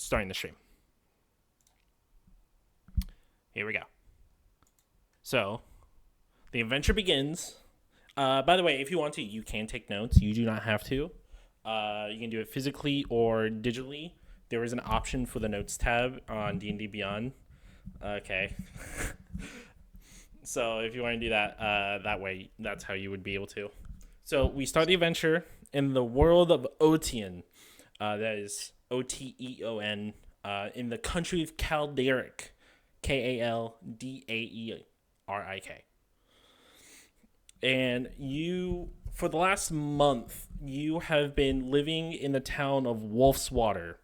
starting the stream. Here we go. So, the adventure begins. By the way, if you want to, you can take notes. You do not have to. You can do it physically or digitally. There is an option for the notes tab on D&D Beyond. Okay. So if you want to do that, that way, that's how you would be able to. So we start the adventure in the world of Oteon. That is Oteon, in the country of Calderic. Kaldaerik. And you, for the last month, you have been living in the town of Wolf's Water,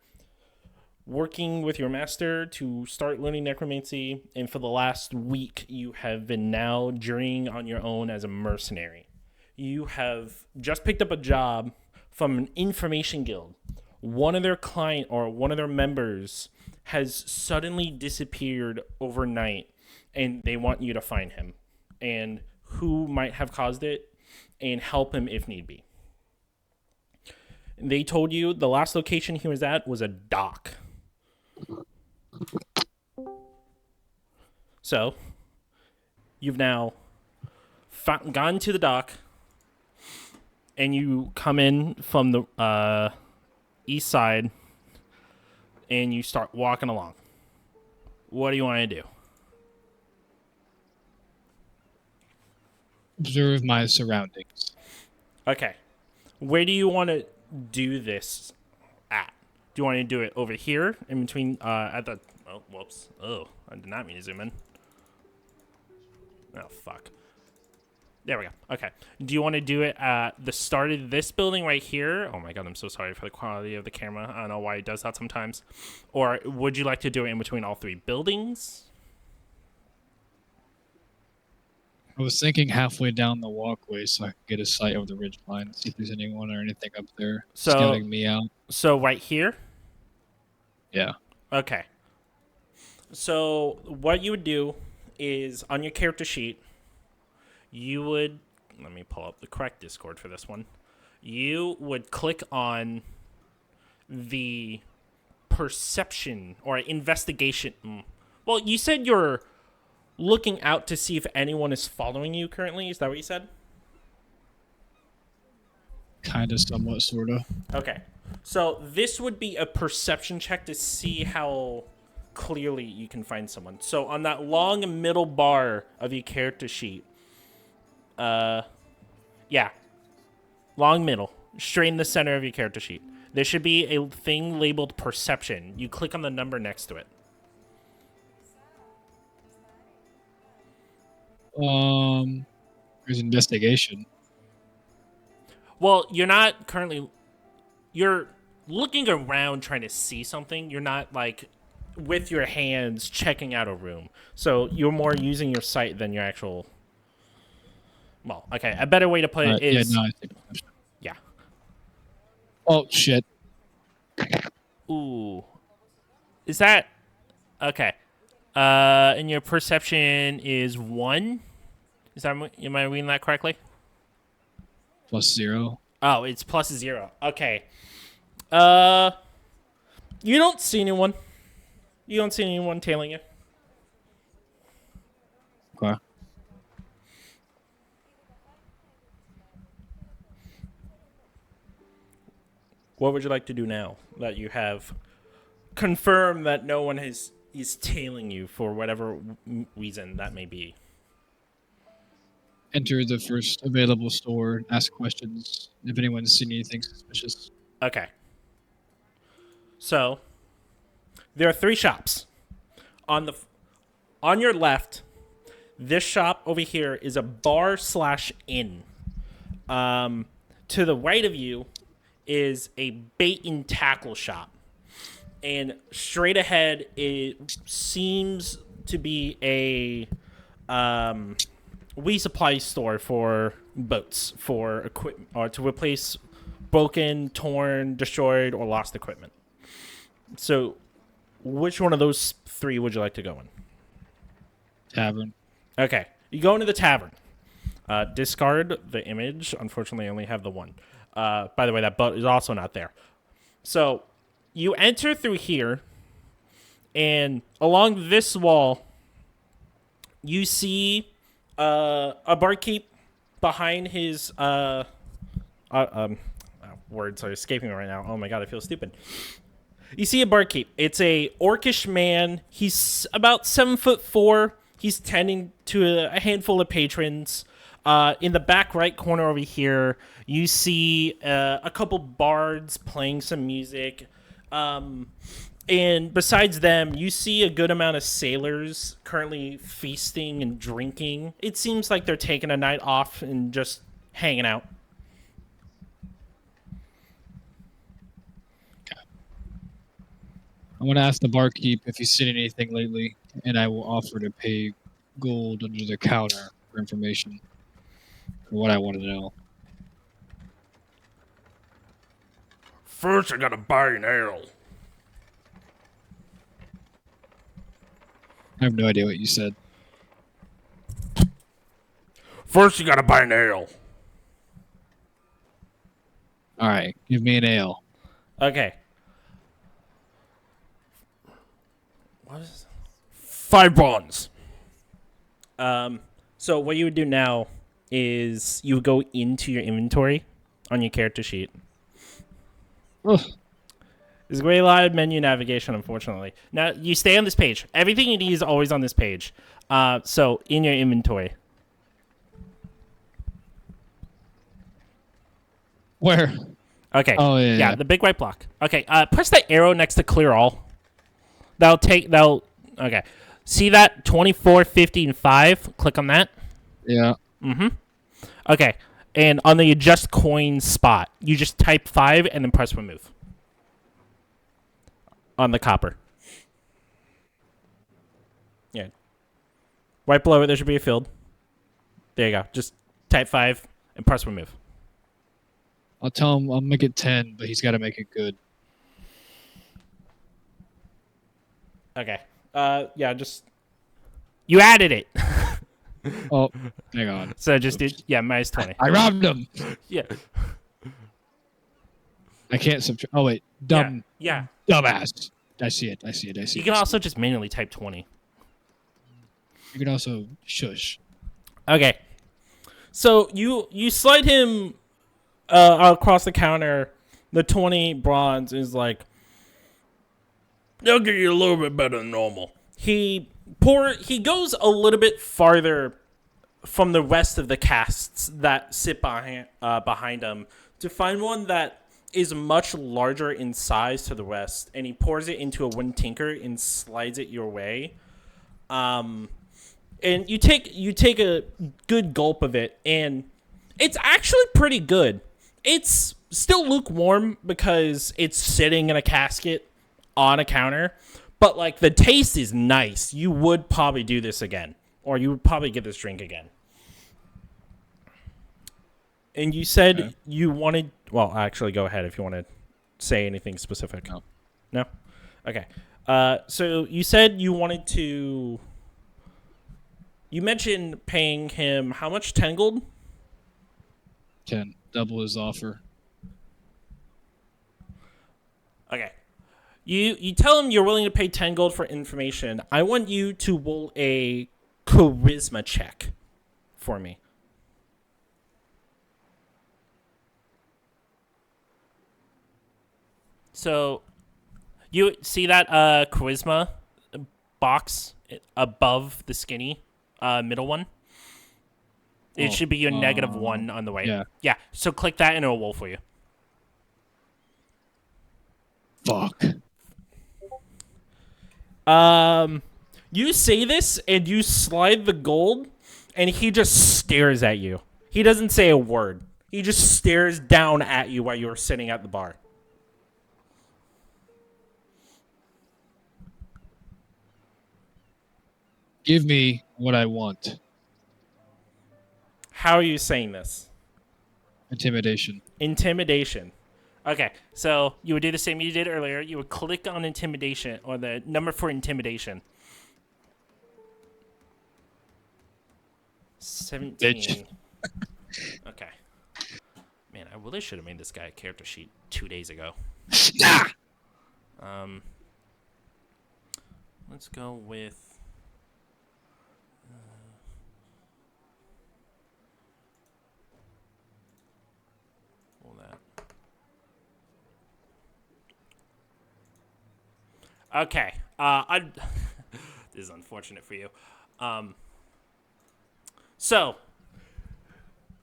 working with your master to start learning necromancy, and for the last week, you have been now journeying on your own as a mercenary. You have just picked up a job from an information guild. One of their members has suddenly disappeared overnight, and they want you to find him and who might have caused it and help him if need be. They told you the last location he was at was a dock. So, you've now gone to the dock, and you come in from the east side, and you start walking along. What do you want to do? Observe my surroundings. Okay. Where do you want to do this at? Do you want to do it over here in between at the... Oh, whoops. Oh, I did not mean to zoom in. Oh, fuck. There we go. Okay. Do you want to do it at the start of this building right here? Oh my god, I'm so sorry for the quality of the camera. I don't know why it does that sometimes. Or would you like to do it in between all three buildings? I was thinking halfway down the walkway so I could get a sight of the ridge line, see if there's anyone or anything up there scouting me out. So right here? Yeah. Okay. So what you would do is on your character sheet, you would, let me pull up the correct Discord for this one. You would click on the perception or investigation. Well, you said you're looking out to see if anyone is following you currently. Is that what you said? Kind of, somewhat, sort of. Okay. So this would be a perception check to see how clearly you can find someone. So on that long middle bar of your character sheet, yeah, long middle, straight in the center of your character sheet, there should be a thing labeled perception. You click on the number next to it. There's investigation. Well, you're not currently... You're looking around trying to see something. You're not, like, with your hands checking out a room. So you're more using your sight than your actual... Well, okay, a better way to put it is... Yeah, no, I think yeah. Oh, shit. Ooh. Is that... Okay. And your perception is 1? Is that... Am I reading that correctly? +0. Oh, it's +0. Okay. You don't see anyone. You don't see anyone tailing you. Okay. What would you like to do now that you have confirmed that no one is tailing you for whatever reason that may be? Enter the first available store, ask questions if anyone's seen anything suspicious. Okay. So, there are 3 shops. On your left, this shop over here is a bar/inn. To the right of you is a bait and tackle shop. And straight ahead, it seems to be a resupply store for boats, for equipment, or to replace broken, torn, destroyed, or lost equipment. So, which one of those 3 would you like to go in? Tavern. Okay, you go into the tavern. Discard the image. Unfortunately, I only have the one. By the way, that boat is also not there. So, you enter through here, And along this wall, you see a barkeep behind his words are escaping me right now. Oh my god, I feel stupid. You see a barkeep. It's a orcish man. He's about 7'4". He's tending to a handful of patrons. In the back right corner over here, you see a couple bards playing some music. And besides them, you see a good amount of sailors currently feasting and drinking. It seems like they're taking a night off and just hanging out. I want to ask the barkeep if he's seen anything lately, and I will offer to pay gold under the counter for information for what I want to know. First, I gotta buy an ale. I have no idea what you said. First, you gotta buy an ale. All right, give me an ale. Okay. What is 5 bronze. So what you would do now is you would go into your inventory on your character sheet. Ugh. There's going to be a lot of menu navigation, unfortunately. Now, you stay on this page. Everything you need is always on this page. So, in your inventory. Where? Okay. Oh, yeah. The big white block. Okay, press the arrow next to clear all. Okay. See that 24, 50, and 5? Click on that. Yeah. Mm-hmm. Okay, and on the adjust coin spot, you just type 5 and then press remove. On the copper. Yeah. Right below it, there should be a field. There you go. Just type 5 and press remove. I'll tell him I'll make it 10, but he's got to make it good. Okay. Just... You added it. Oh, hang on. So just do... Yeah, minus 20. I robbed him. Yeah. I can't subtract. Oh, wait. Dumb. Yeah. Dumbass. I see it. You can also just manually type 20. You can also shush. Okay. So you slide him across the counter. The 20 bronze is like, they'll give you a little bit better than normal. He goes a little bit farther from the rest of the casts that sit behind him to find one that is much larger in size to the rest, and he pours it into a wooden tinker and slides it your way. And you take a good gulp of it, and it's actually pretty good. It's still lukewarm because it's sitting in a casket on a counter, but like the taste is nice. You would probably do this again, or you would probably get this drink again. And you said you wanted... Well, actually, go ahead if you want to say anything specific. No? Okay. So you said you wanted to... You mentioned paying him how much? 10 gold? 10. Double his offer. Okay. You tell him you're willing to pay 10 gold for information. I want you to roll a charisma check for me. So, you see that charisma box above the skinny middle one? It should be your -1 on the way. Yeah, so click that and it'll roll for you. Fuck. You say this and you slide the gold and he just stares at you. He doesn't say a word. He just stares down at you while you're sitting at the bar. Give me what I want. How are you saying this? Intimidation. Intimidation. Okay, so you would do the same you did earlier. You would click on intimidation, or the number for intimidation. 17. Bitch. Okay. Man, I really should have made this guy a character sheet 2 days ago. Let's go with. All that. Okay. This is unfortunate for you. So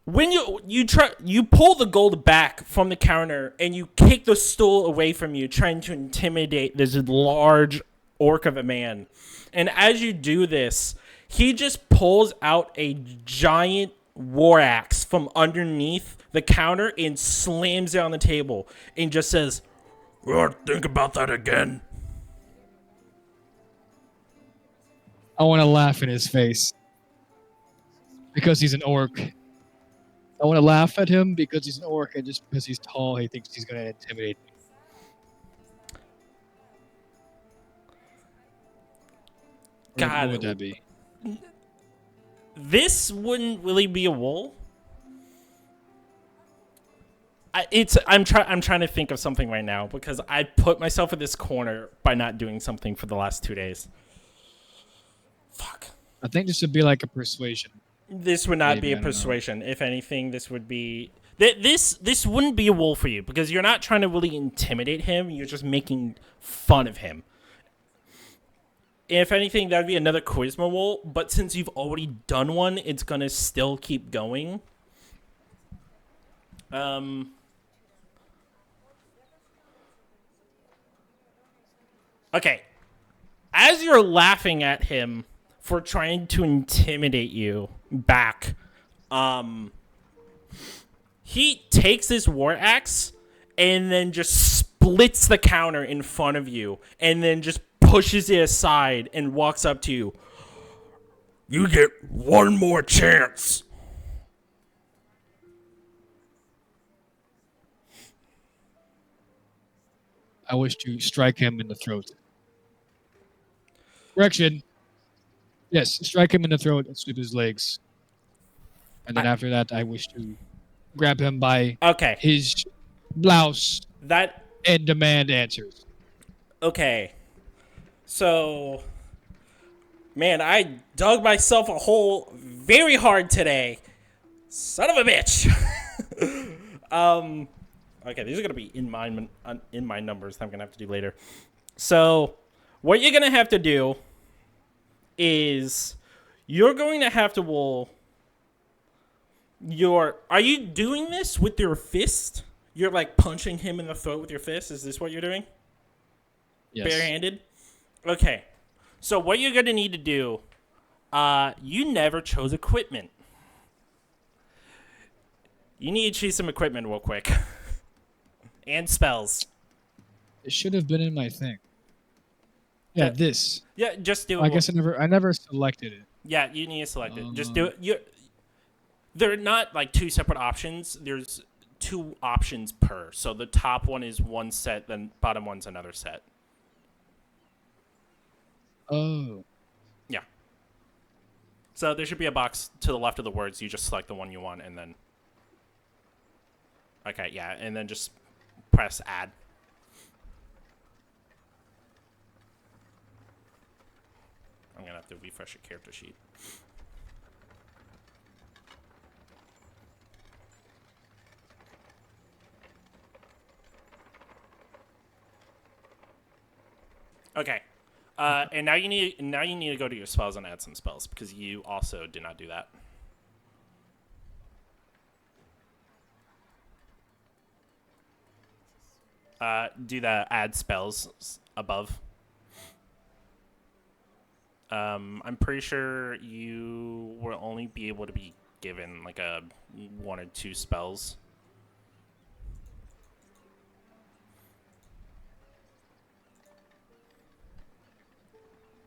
when you pull the gold back from the counter and you kick the stool away from you, trying to intimidate this large orc of a man. And as you do this, he just pulls out a giant war axe from underneath the counter and slams it on the table and just says, "Think about that again." I want to laugh in his face because he's an orc. I want to laugh at him because he's an orc, and just because he's tall, he thinks he's going to intimidate me. God, what would that be? This wouldn't really be a wool. I'm trying to think of something right now because I put myself in this corner by not doing something for the last 2 days. Fuck. I think this would be like a persuasion. This would not be a persuasion. If anything, this would be this wouldn't be a wool for you because you're not trying to really intimidate him. You're just making fun of him. If anything, that would be another charisma roll. But since you've already done one, it's gonna still keep going. Okay. As you're laughing at him for trying to intimidate you back, he takes his war axe and then just splits the counter in front of you and then just pushes it aside and walks up to you. "You get one more chance." I wish to strike him in the throat. Correction. Yes, strike him in the throat and sweep his legs. And then after that, I wish to grab him by his blouse and demand answers. Okay. So, man, I dug myself a hole very hard today. Son of a bitch. Okay, these are gonna be in my numbers that I'm gonna have to do later. So, what you're gonna have to do is you're going to have to roll Are you doing this with your fist? You're like punching him in the throat with your fist? Is this what you're doing? Yes. Barehanded? Okay. So what you're going to need to do, you never chose equipment. You need to choose some equipment real quick. And spells. It should have been in my thing. Yeah, this. Yeah, just do it. I guess I never selected it. Yeah, you need to select it. Just do it. They're not like two separate options. There's 2 options per. So the top one is one set, then bottom one's another set. Oh. Yeah. So there should be a box to the left of the words. You just select the one you want and then... Okay, yeah, and then just press add. I'm going to have to refresh your character sheet. Okay. And now you need to go to your spells and add some spells because you also did not do that. Do the add spells above. I'm pretty sure you will only be able to be given like 1 or 2 spells.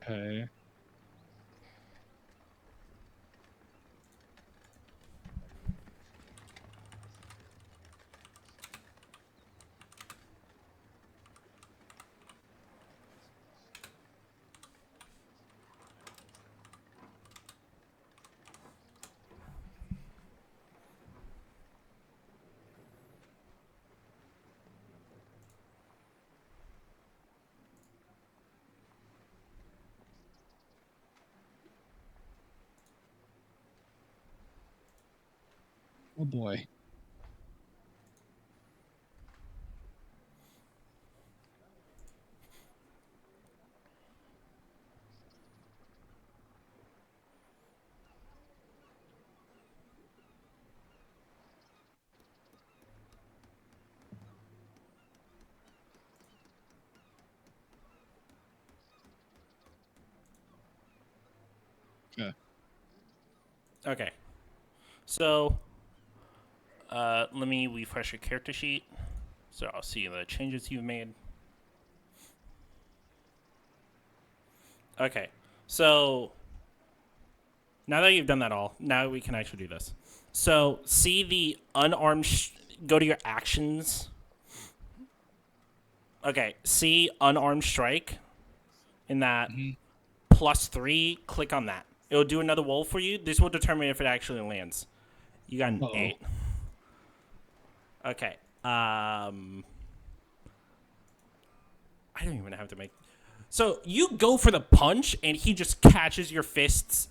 Okay. Oh boy. Okay. Okay. So, let me refresh your character sheet. So I'll see the changes you've made. Okay. So, now that you've done that all, now we can actually do this. So, see the unarmed... go to your actions. Okay. See unarmed strike. In that +3, click on that. It'll do another roll for you. This will determine if it actually lands. You got an 8. Okay. I don't even have to make... So you go for the punch, and he just catches your fist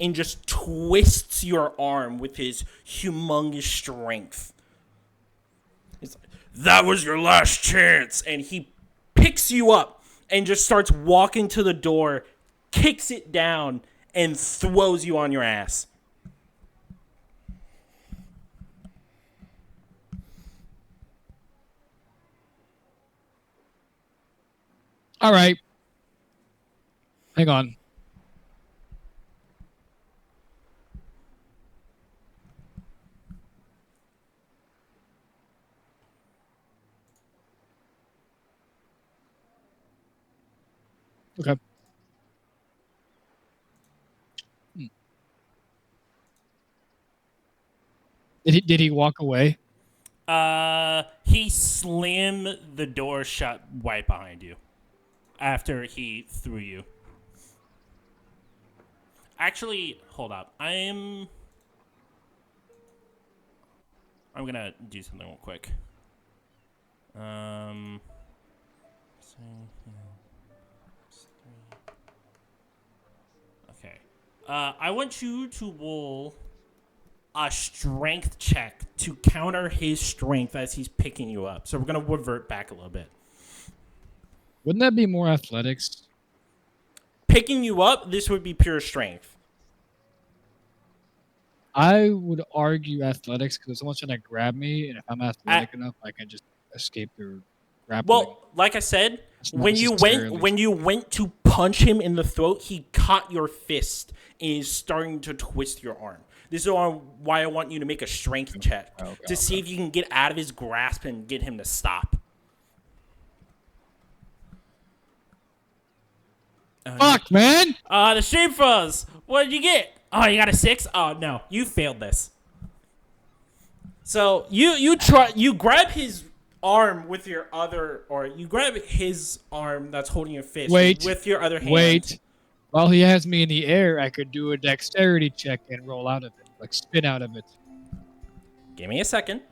and just twists your arm with his humongous strength. It's like, that was your last chance. And he picks you up and just starts walking to the door, kicks it down, and throws you on your ass. All right. Hang on. Okay. Did he walk away? He slammed the door shut right behind you after he threw you. Actually, hold up. I'm gonna do something real quick. Okay. I want you to roll a strength check to counter his strength as he's picking you up. So we're gonna revert back a little bit. Wouldn't that be more athletics? Picking you up, this would be pure strength. I would argue athletics because someone's trying to grab me, and if I'm athletic enough, I can just escape their grappling. Well, like I said, when you went to punch him in the throat, he caught your fist and is starting to twist your arm. This is why I want you to make a strength check to see if you can get out of his grasp and get him to stop. Fuck, man! The Shape Fuzz! What did you get? Oh, you got a 6? Oh, no. You failed this. So, you grab his arm with your other... Or you grab his arm that's holding your fist with your other hand. Wait. While he has me in the air, I could do a dexterity check and roll out of it. Like, spin out of it. Give me a second.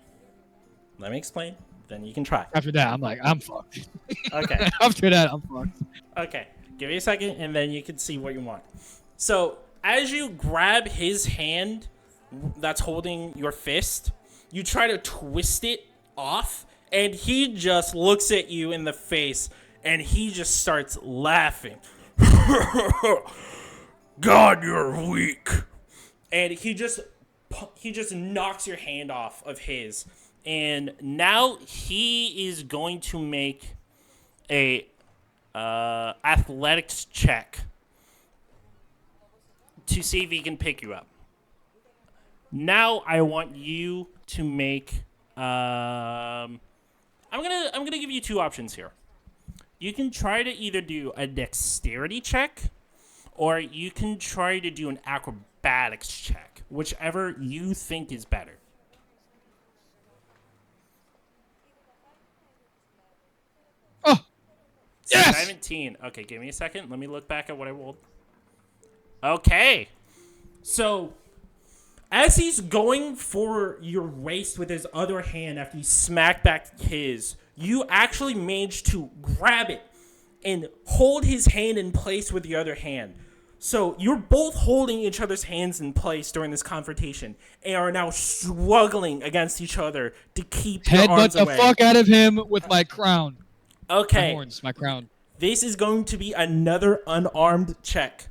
Let me explain. Then you can try. After that, I'm fucked. Okay. After that, I'm fucked. Okay. Give me a second, and then you can see what you want. So, as you grab his hand that's holding your fist, you try to twist it off, and he just looks at you in the face, and he just starts laughing. God, you're weak. And he just knocks your hand off of his. And now he is going to make a athletics check to see if he can pick you up. Now I want you to make I'm gonna give you 2 options here. You can try to either do a dexterity check, or you can try to do an acrobatics check, whichever you think is better. Oh, yes! 17. Okay, give me a second. Let me look back at what I rolled. Okay. So, as he's going for your waist with his other hand after you smack back his, you actually manage to grab it and hold his hand in place with the other hand. So you're both holding each other's hands in place during this confrontation and are now struggling against each other to keep your arms away. Headbutt the fuck out of him with my crown. Okay. My horns, my crown. This is going to be another unarmed check.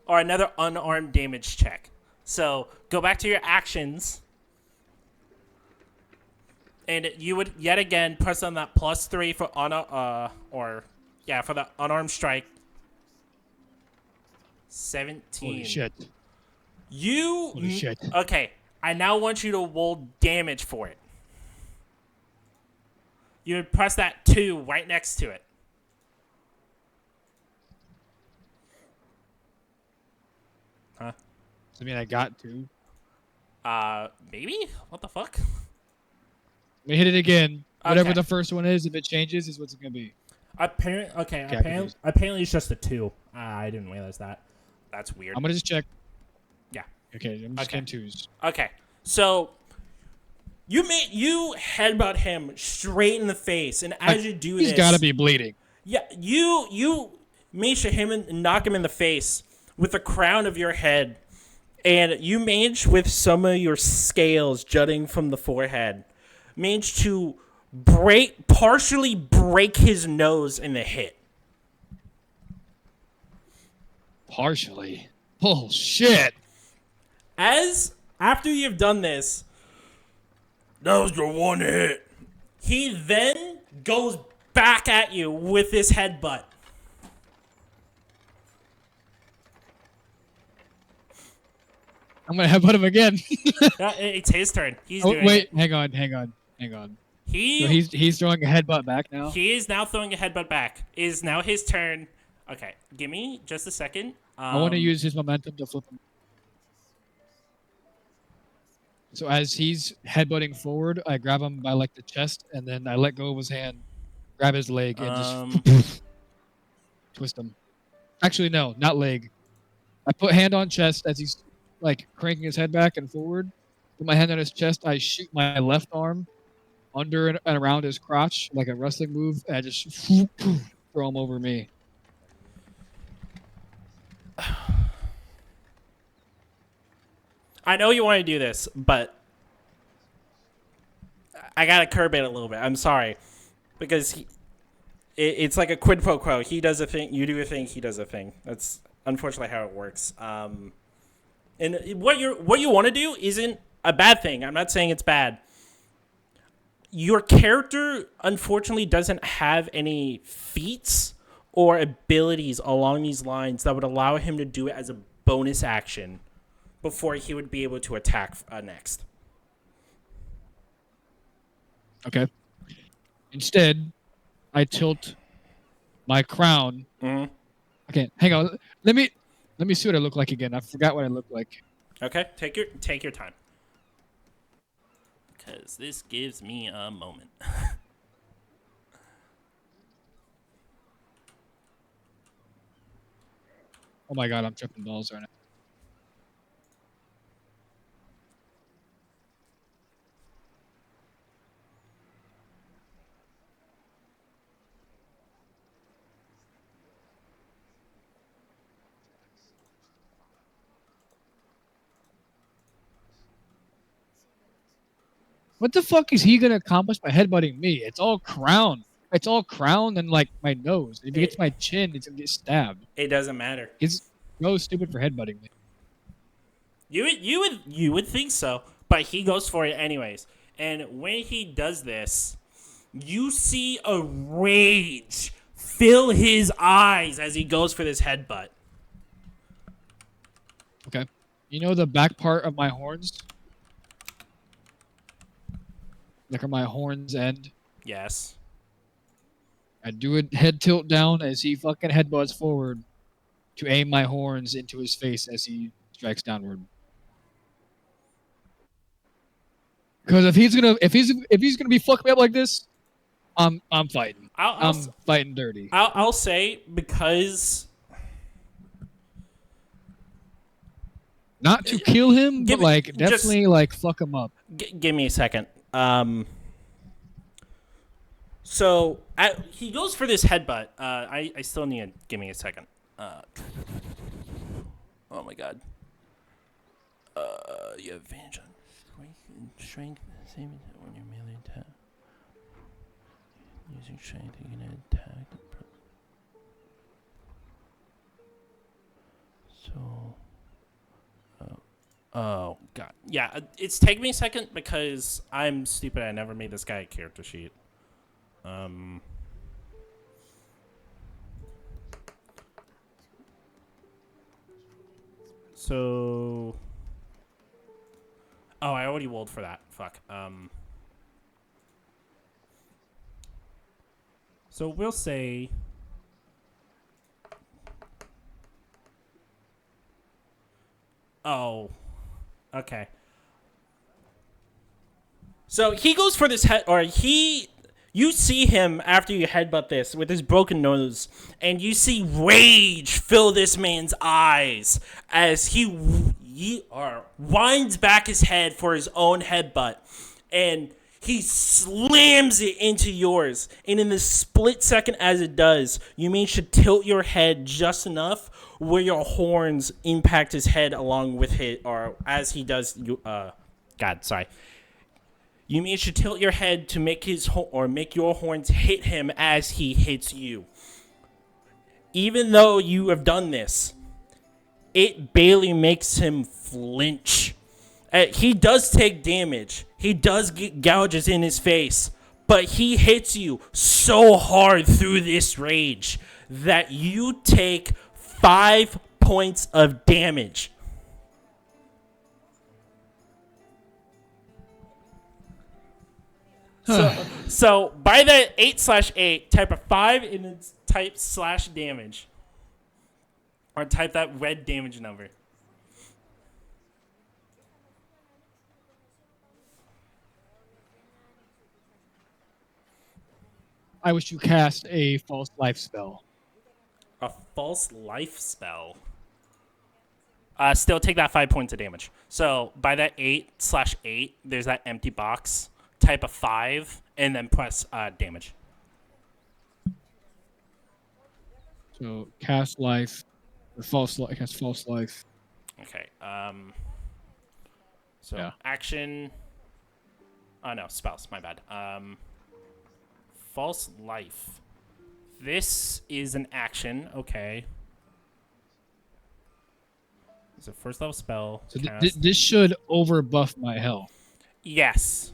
Or another unarmed damage check. So go back to your actions. And you would yet again press on that +3 for for the unarmed strike. 17. Holy shit. Holy shit. Okay, I now want you to roll damage for it. You would press that 2 right next to it. Huh? Does that mean I got 2? Maybe? What the fuck? Let me hit it again. Whatever the first one is, if it changes, is what's it gonna be. Apparently it's just a 2. I didn't realize that. That's weird. I'm gonna just check. Yeah. Okay, I'm just getting 2s. Okay, so you headbutt him straight in the face, and as you do this, he's gotta be bleeding. Yeah, you mage him and knock him in the face with the crown of your head, and you mage with some of your scales jutting from the forehead. Managed to partially break his nose in the hit. Partially? Bullshit. After you've done this, that was your one hit. He then goes back at you with his headbutt. I'm gonna headbutt him again. It's his turn. He's doing wait, it. hang on. He's throwing a headbutt back now. He is now throwing a headbutt back. It is now his turn. Okay, give me just a second. I want to use his momentum to flip him. So as he's headbutting forward, I grab him by like the chest, and then I let go of his hand, grab his leg, and just twist him. Actually, no, not leg. I put hand on chest as he's like cranking his head back and forward. Put my hand on his chest. I shoot my left arm under and around his crotch like a wrestling move, and I just throw him over me. I know you want to do this, but I gotta curb it a little bit. I'm sorry, because it's like a quid pro quo. He does a thing, you do a thing, he does a thing. That's unfortunately how it works. And what you want to do isn't a bad thing. I'm not saying it's bad. Your character unfortunately doesn't have any feats or abilities along these lines that would allow him to do it as a bonus action before he would be able to attack next. Okay. Instead, I tilt my crown. Mm-hmm. Okay, hang on. Let me see what I look like again. I forgot what I look like. Okay, take your time. Because this gives me a moment. Oh my god, I'm tripping balls right now. What the fuck is he gonna accomplish by headbutting me? It's all crown. It's all crown and like my nose. If he gets my chin, he's gonna get stabbed. It doesn't matter. He's so stupid for headbutting me. You would think so, but he goes for it anyways. And when he does this, you see a rage fill his eyes as he goes for this headbutt. Okay. You know the back part of my horns? Like where my horns end? Yes. I do a head tilt down as he fucking headbutts forward to aim my horns into his face as he strikes downward. Because if he's gonna be fucking me up like this, I'm fighting. I'm fighting dirty. I'll say because not to kill him, but like definitely like fuck him up. Give me a second. So he goes for this headbutt. I still need to give me a second. Oh my god. You have advantage on strength. Same when you're melee attack. Using strength, you can attack. So. Oh god. Yeah, it's taking me a second because I'm stupid. I never made this guy a character sheet. So. Oh, I already rolled for that. Fuck. So we'll say. Oh. Okay. So he goes for this head, or he. You see him after you headbutt this with his broken nose, and you see rage fill this man's eyes as he winds back his head for his own headbutt, and he slams it into yours. And in the split second as it does, you manage to tilt your head just enough where your horns impact his head along with it, or as he does. God, sorry. You manage to tilt your head to make make your horns hit him as he hits you. Even though you have done this, it barely makes him flinch. He does take damage. He does get gouges in his face, but he hits you so hard through this rage that you take 5 points of damage. So by that 8/8, type a 5 and it's type /damage. Or type that red damage number. I wish you cast a false life spell. A false life spell? Still take that 5 points of damage. So by that 8/8, there's that empty box. Type a 5 and then press damage. So cast life, or cast false life. Okay. So action. Oh no, spells. My bad. False life. This is an action. Okay. It's a first level spell. So this should over buff my health. Yes.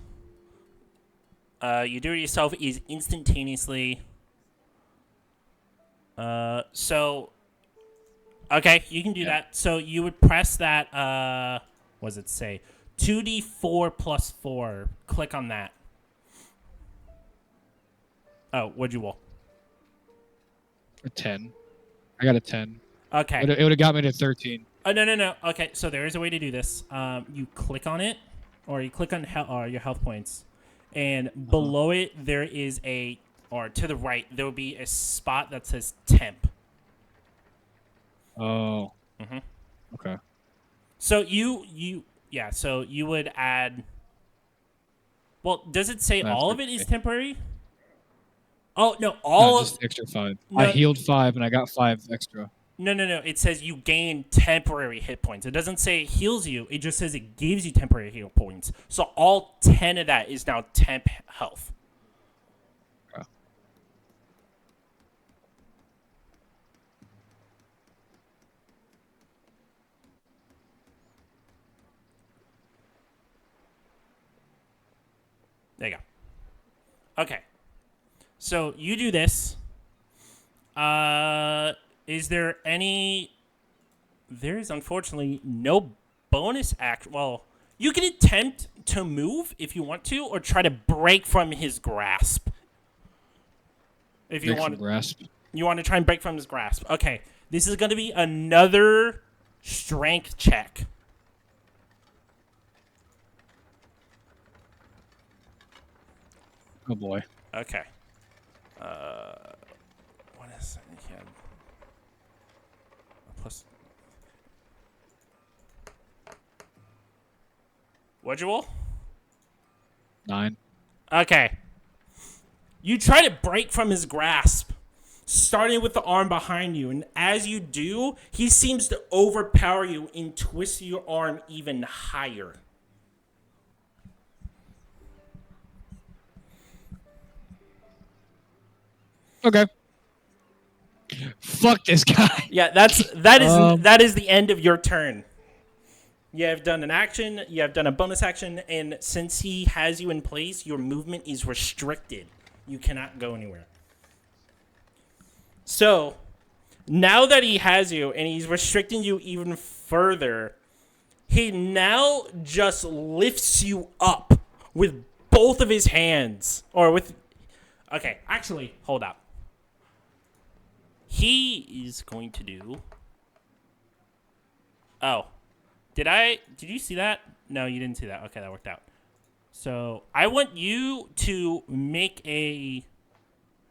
You do it yourself is instantaneously. So. Okay, you can do that. So you would press that. What does it say? 2d4 plus 4. Click on that. Oh, what'd you roll? A 10. I got a 10. Okay. It would have got me to 13. Oh, no. Okay, so there is a way to do this. You click on it, or you click on your health points, and below it there is or to the right, there will be a spot that says temp. Oh. Mm-hmm. Okay. So so you would add. Well, does it say all of it is temporary? Oh no, just extra 5. No, I healed 5 and I got 5 extra. No. It says you gain temporary hit points. It doesn't say it heals you. It just says it gives you temporary heal points. So all 10 of that is now temp health. Okay. There you go. Okay. So you do this. Is there any... There is unfortunately no bonus action. Well, you can attempt to move if you want to, or try to break from his grasp. If you want to try and break from his grasp. Okay, this is going to be another strength check. Oh boy. Okay. What is it? Yeah. Plus. What'd you roll? 9. Okay. You try to break from his grasp. starting with the arm behind you. And as you do, he seems to overpower you and twist your arm even higher. Okay. Fuck this guy. Yeah, that is the end of your turn. You have done an action, you have done a bonus action, and since he has you in place, your movement is restricted. You cannot go anywhere. So, now that he has you and he's restricting you even further, he now just lifts you up with both of his hands. Okay, actually, hold up. He is going to do... Oh. Did you see that? No, you didn't see that. Okay, that worked out. So, I want you to make a...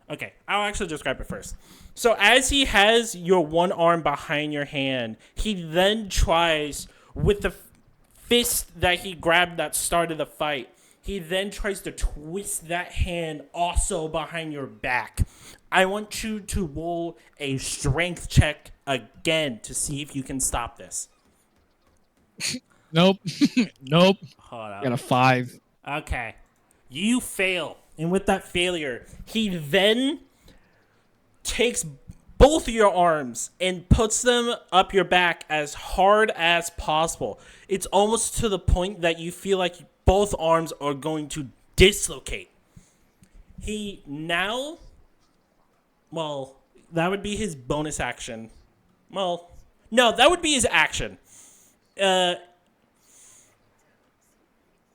Okay, I'll actually just grab it first. So, as he has your one arm behind your hand, he then tries, with the fist that he grabbed that started the fight, he then tries to twist that hand also behind your back. I want you to roll a strength check again to see if you can stop this. Nope. Nope. Hold up. Got a 5. Okay. You fail. And with that failure, he then takes both of your arms and puts them up your back as hard as possible. It's almost to the point that you feel like both arms are going to dislocate. He now... Well, that would be his bonus action. Well, no, that would be his action. As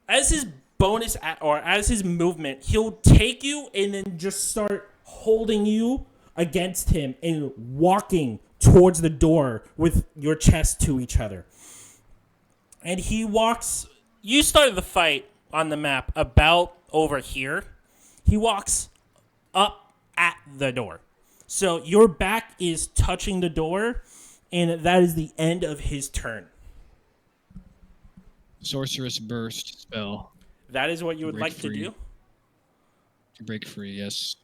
his bonus or as his movement, he'll take you and then just start holding you against him and walking towards the door with your chest to each other. And he walks... You started the fight on the map about over here. He walks up at the door. So your back is touching the door, and that is the end of his turn. Sorceress Burst spell. That is what you would like to do? To break free, yes.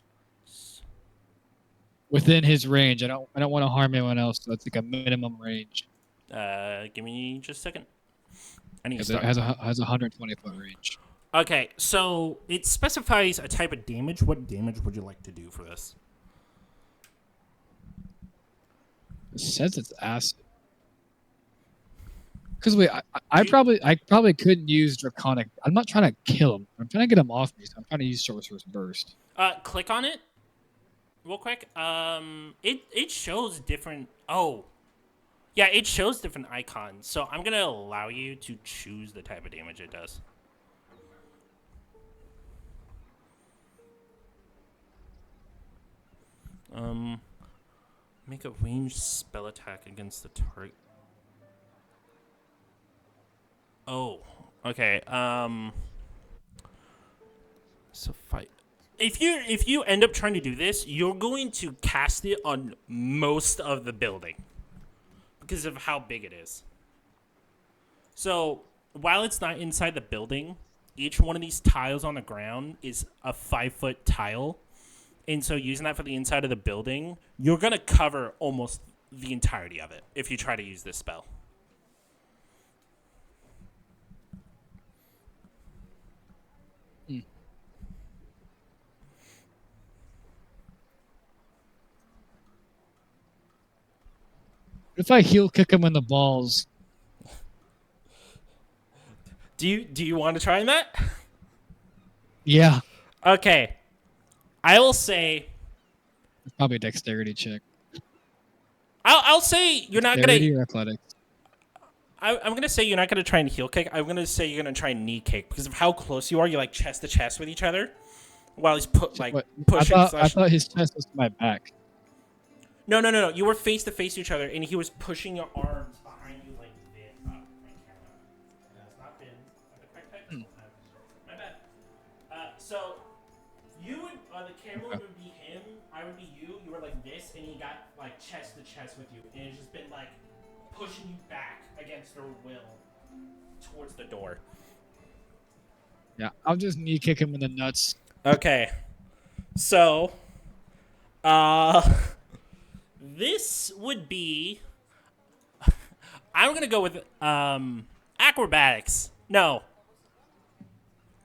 Within his range. I don't want to harm anyone else, so it's like a minimum range. Give me just a second. I need to start. It has a 120-foot range. Okay, so it specifies a type of damage. What damage would you like to do for this? It says it's acid. Because wait, I probably couldn't use Draconic. I'm not trying to kill him. I'm trying to get him off me. So I'm trying to use Sorcerer's Burst. Click on it, real quick. It shows different. Oh, yeah, it shows different icons. So I'm gonna allow you to choose the type of damage it does. Make a ranged spell attack against the target. Oh, okay. So fight. If you end up trying to do this, you're going to cast it on most of the building because of how big it is. So while it's not inside the building, each one of these tiles on the ground is a 5-foot tile. And so using that for the inside of the building, you're going to cover almost the entirety of it if you try to use this spell. If I heel kick him in the balls. Do you want to try that? Yeah. Okay. I will say... Probably a dexterity check. I'll say you're not going to... Dexterity or athletics? I'm going to say you're not going to try and heel kick. I'm going to say you're going to try and knee kick because of how close you are. You're like chest to chest with each other while he's pushing. I thought his chest was to my back. No. You were face to face with each other, and he was pushing your arms behind you like this. Oh, my camera. That's not been the correct type. My bad. So you would the camera would be him. I would be you. You were like this, and he got like chest to chest with you, and it's just been like pushing you back against their will towards the door. Yeah, I'll just knee kick him in the nuts. Okay. So, this would be... I'm going to go with acrobatics. No.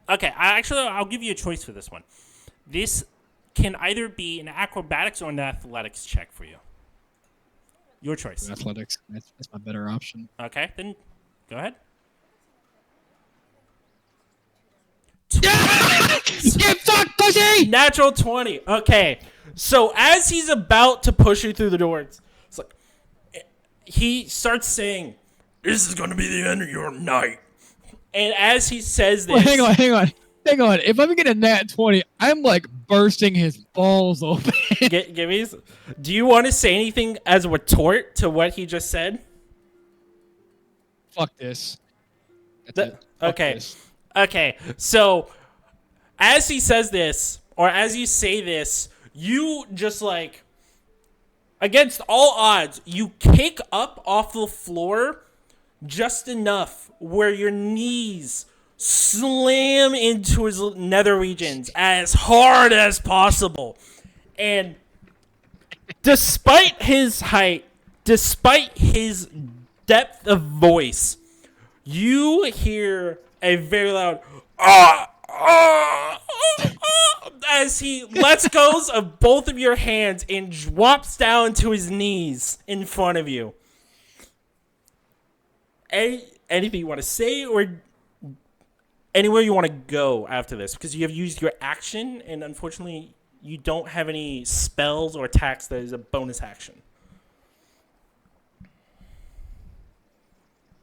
Okay, I'll give you a choice for this one. This can either be an acrobatics or an athletics check for you. Your choice. Athletics. That's my better option. Okay, then go ahead. Get fucked, pussy! Natural 20. Okay, so as he's about to push you through the door, it's like he starts saying, "This is going to be the end of your night." And as he says this... Well, hang on. If I'm getting a nat 20, I'm like bursting his balls open. Do you want to say anything as a retort to what he just said? Fuck this. Okay. So, as he says this, or as you say this, you just like, against all odds, you kick up off the floor just enough where your knees slam into his nether regions as hard as possible. And despite his height, despite his depth of voice, you hear a very loud as he lets go of both of your hands and drops down to his knees in front of you. Anything you want to say or anywhere you want to go after this? Because you have used your action, and unfortunately, you don't have any spells or attacks that is a bonus action.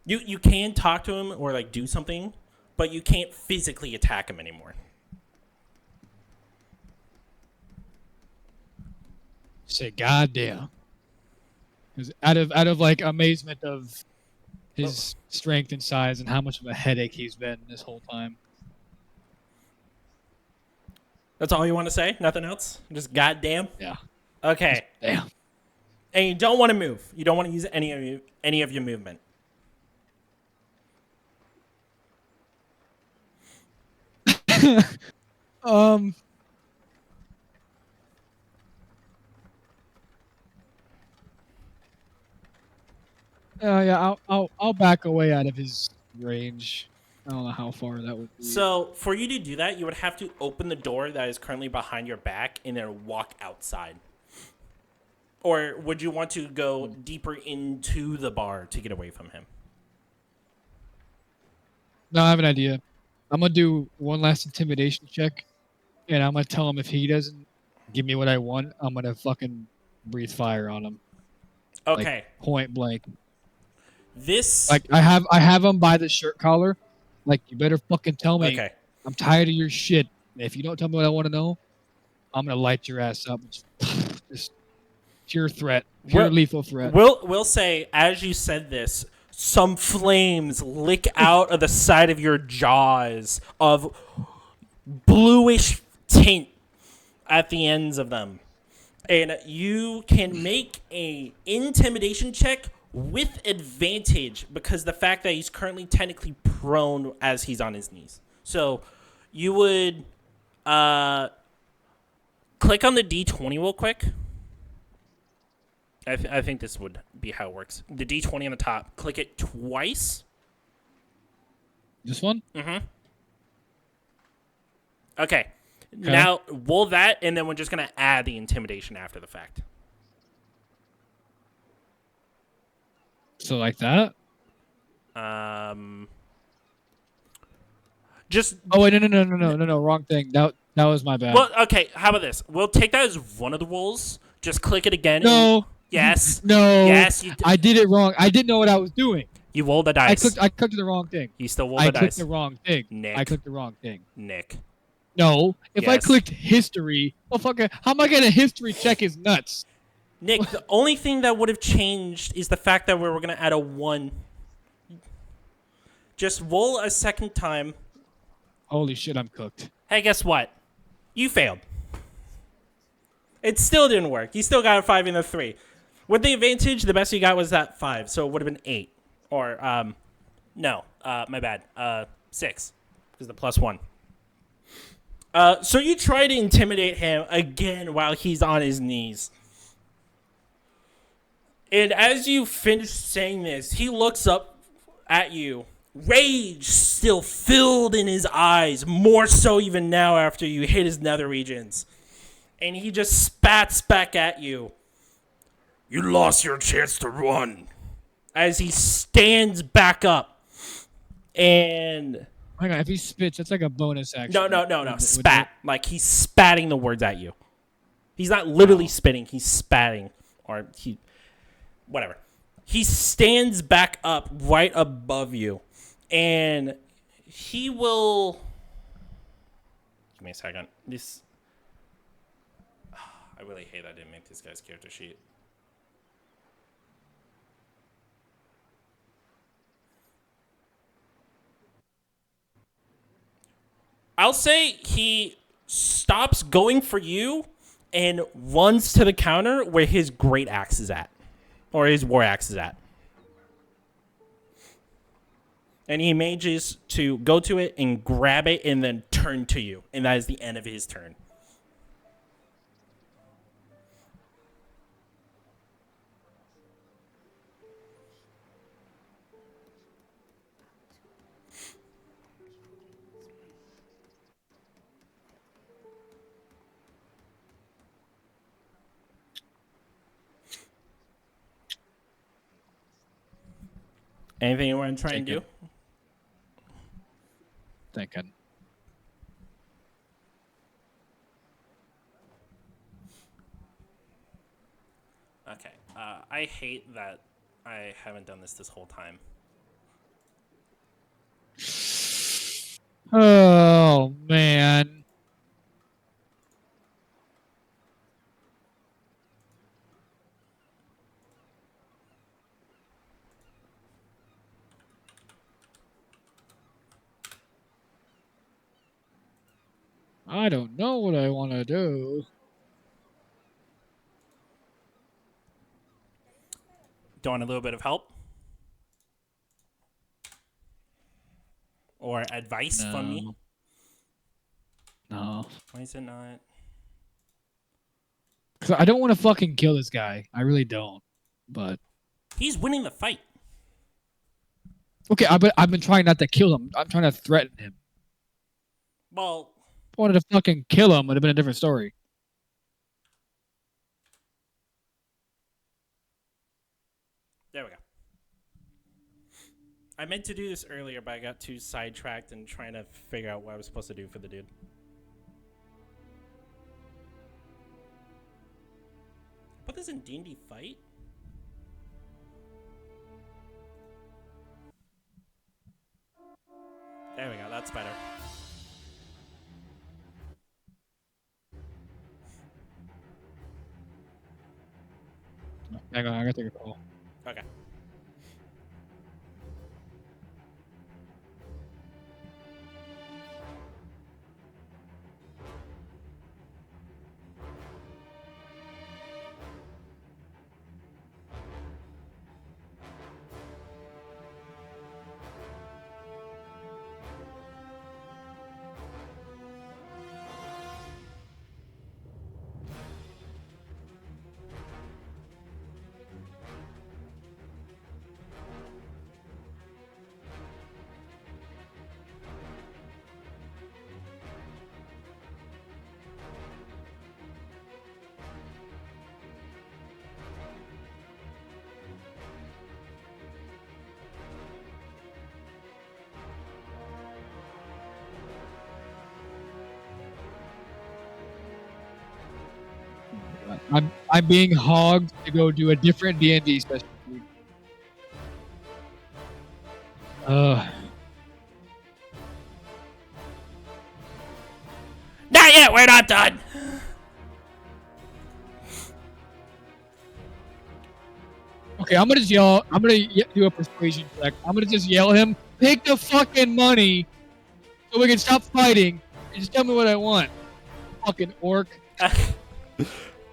You can talk to him or like do something, but you can't physically attack him anymore. Say goddamn. Because out of like amazement of his strength and size and how much of a headache he's been this whole time. That's all you want to say? Nothing else? Just goddamn? Yeah. Okay. Just damn. And you don't want to move. You don't want to use any of your movement. Yeah, I'll back away out of his range. I don't know how far that would be. So for you to do that, you would have to open the door that is currently behind your back and then walk outside. Or would you want to go deeper into the bar to get away from him? No, I have an idea. I'm going to do one last intimidation check, and I'm going to tell him if he doesn't give me what I want, I'm going to fucking breathe fire on him. Okay. Like, point blank. This... Like, I have him by the shirt collar. Like, you better fucking tell me. Okay. I'm tired of your shit. If you don't tell me what I want to know, I'm going to light your ass up. Just pure threat. Pure lethal threat. We'll say, as you said this, some flames lick out of the side of your jaws of bluish tint at the ends of them. And you can make a intimidation check with advantage because the fact that he's currently technically prone as he's on his knees. So you would click on the D20 real quick. I think this would be how it works. The D20 on the top. Click it twice. This one? Mm-hmm. Okay. Now, roll that, and then we're just going to add the intimidation after the fact. So like that? Just... Oh, wait, no, wrong thing. That was my bad. Well, okay, how about this? We'll take that as one of the rolls. Just click it again. No. Yes. No. Yes. I did it wrong. I didn't know what I was doing. You rolled the dice. I clicked the wrong thing. You still rolled the dice. I clicked the wrong thing. Nick. I clicked the wrong thing. Nick. No. If I Yes. clicked history, well, fucker, how am I going to history check his nuts? Nick, the only thing that would have changed is the fact that we're going to add a 1. Just roll a second time. Holy shit, I'm cooked. Hey, guess what? You failed. It still didn't work. You still got a 5 and a 3. With the advantage, the best you got was that 5, so it would have been 8. Or, no, my bad. 6, because the +1. So you try to intimidate him again while he's on his knees. And as you finish saying this, he looks up at you. Rage still filled in his eyes, more so even now after you hit his nether regions. And he just spats back at you. You lost your chance to run. As he stands back up. And... hang on, if he spits, that's like a bonus action. No. Spat. Like, he's spatting the words at you. He's not literally spitting. He's spatting. Or he... whatever. He stands back up right above you. And he will... give me a second. This... I really hate I didn't make this guy's character sheet. I'll say he stops going for you and runs to the counter where his great axe is at. Or his war axe is at. And he manages to go to it and grab it and then turn to you. And that is the end of his turn. Anything you want to try and do? Thinking. Okay. I hate that I haven't done this whole time. Oh, man. I don't know what I want to do. Do you want a little bit of help? Or advice from me? No. Why is it not? Because I don't want to fucking kill this guy. I really don't. But he's winning the fight. Okay, I've been trying not to kill him. I'm trying to threaten him. Well, if I wanted to fucking kill him, it would have been a different story. There we go. I meant to do this earlier, but I got too sidetracked and trying to figure out what I was supposed to do for the dude. Put this in D&D fight? There we go, that's better. Hang on, I gotta take a call. Okay. I'm being hogged to go do a different D&D session. Not yet, we're not done. Okay, I'm gonna just yell. I'm gonna do a persuasion check. I'm gonna just yell at him, "Take the fucking money, so we can stop fighting, and just tell me what I want." Fucking orc.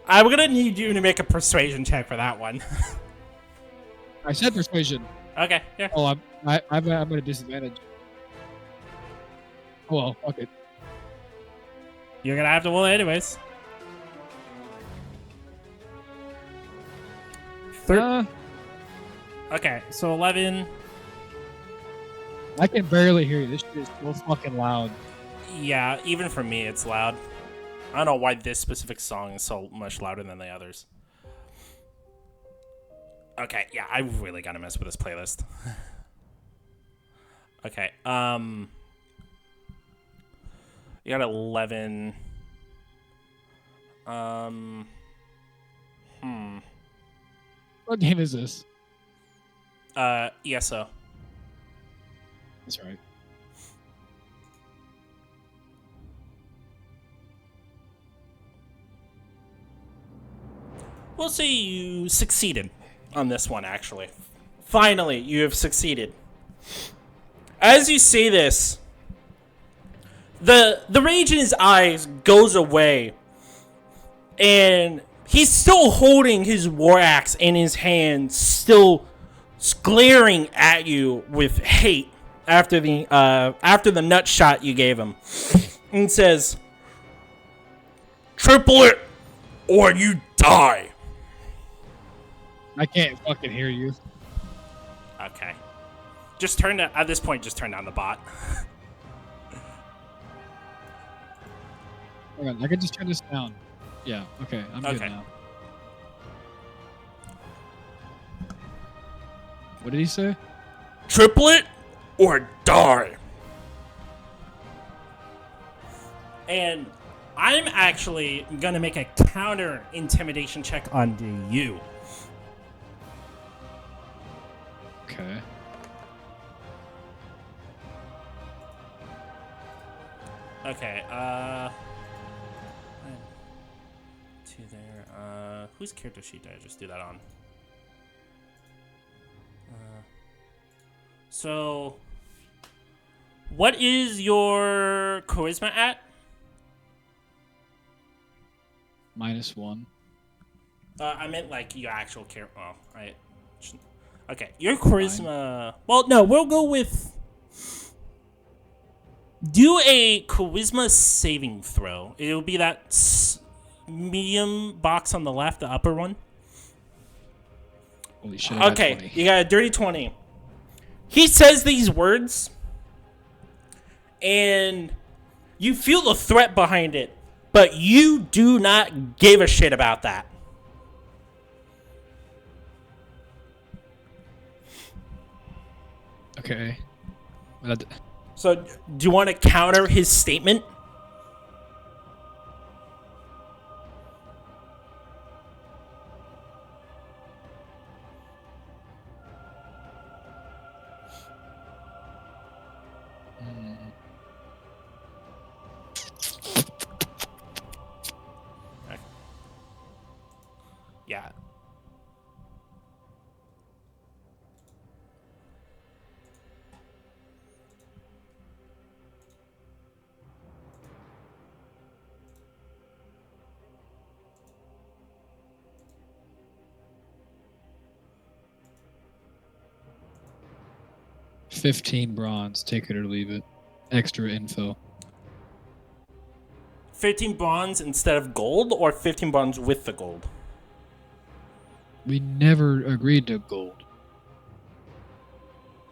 I'm gonna need you to make a persuasion check for that one. I said persuasion. Okay, yeah. Oh, I'm at a disadvantage. Oh well, fuck it. You're gonna have to roll it anyways. Okay, so 11. I can barely hear you. This shit is so fucking loud. Yeah, even for me, it's loud. I don't know why this specific song is so much louder than the others. Okay, yeah, I really gotta mess with this playlist. Okay, you got 11. What game is this? ESO. That's right. We'll say you succeeded on this one, actually. Finally, you have succeeded. As you say this, the rage in his eyes goes away, and he's still holding his war axe in his hand, still glaring at you with hate after the nut shot you gave him, and says, "Triple it, or you die." I can't fucking hear you. Okay. Just turn down, at this point, just turn down the bot. Hold on, I can just turn this down. Yeah, okay, I'm good now. What did he say? Triplet or die. And I'm actually gonna make a counter intimidation check onto you. Okay. Okay, two there. Whose character sheet did I just do that on? So, what is your charisma at? -1. I meant like your actual character. Oh, right. Okay, your charisma. Well, no, we'll go with. Do a charisma saving throw. It'll be that medium box on the left, the upper one. Holy shit! Okay, you got a dirty 20. He says these words, and you feel the threat behind it, but you do not give a shit about that. Okay. So, do you want to counter his statement? Yeah. $15 bronze. Take it or leave it. Extra info. 15 bronze instead of gold, or 15 bronze with the gold? We never agreed to gold.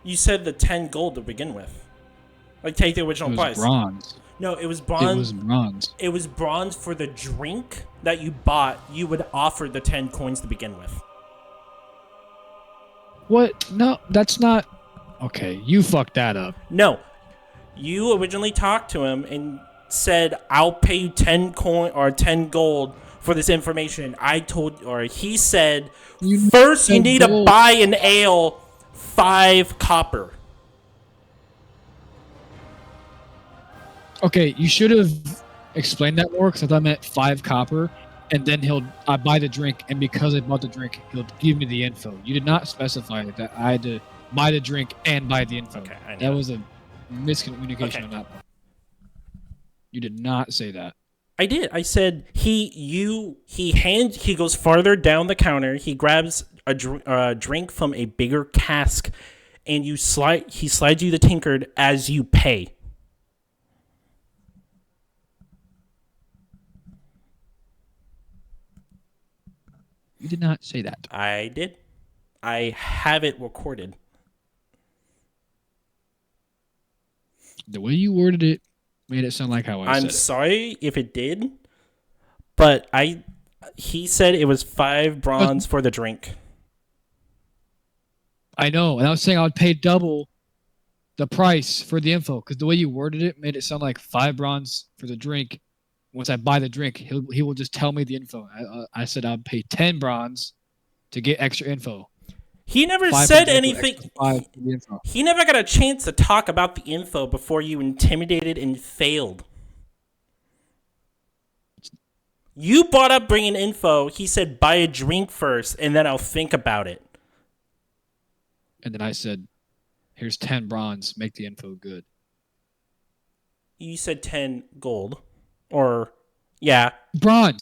You said the 10 gold to begin with. Like, take the original price. It was bronze. No, it was bronze. It was bronze. It was bronze for the drink that you bought. You would offer the 10 coins to begin with. What? No, that's not... Okay, you fucked that up. No. You originally talked to him and said, I'll pay you 10 coin or 10 gold for this information. He said, first you need to buy an ale, 5 copper. Okay, you should have explained that more, because I thought I meant 5 copper, and then I buy the drink, and because I bought the drink, he'll give me the info. You did not specify that I had to buy the drink and buy the info. Okay, I know. That was a miscommunication on that. You did not say that. I did. I said he goes farther down the counter. He grabs a drink from a bigger cask, and he slides you the tankard as you pay. You did not say that. I did. I have it recorded. The way you worded it made it sound like how I said it. I'm sorry if it did, but he said it was 5 bronze for the drink. I know, and I was saying I would pay double the price for the info because the way you worded it made it sound like 5 bronze for the drink. Once I buy the drink, he will just tell me the info. I said I'd pay 10 bronze to get extra info. He never said anything. He never got a chance to talk about the info before you intimidated and failed. You brought up bringing info. He said buy a drink first, and then I'll think about it. And then I said, here's 10 bronze. Make the info good. You said 10 gold. Or, yeah. Bronze.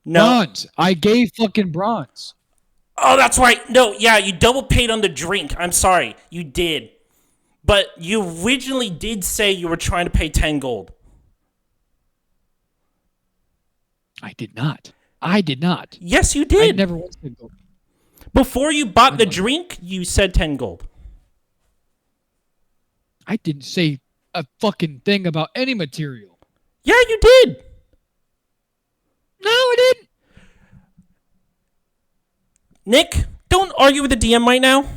No. Bronze. I gave fucking bronze. Oh, that's right. No, yeah, you double paid on the drink. I'm sorry. You did. But you originally did say you were trying to pay 10 gold. I did not. I did not. Yes, you did. I never once said gold. Before you bought the drink, you said 10 gold. I didn't say a fucking thing about any material. Yeah, you did. No, I didn't. Nick, don't argue with the DM right now.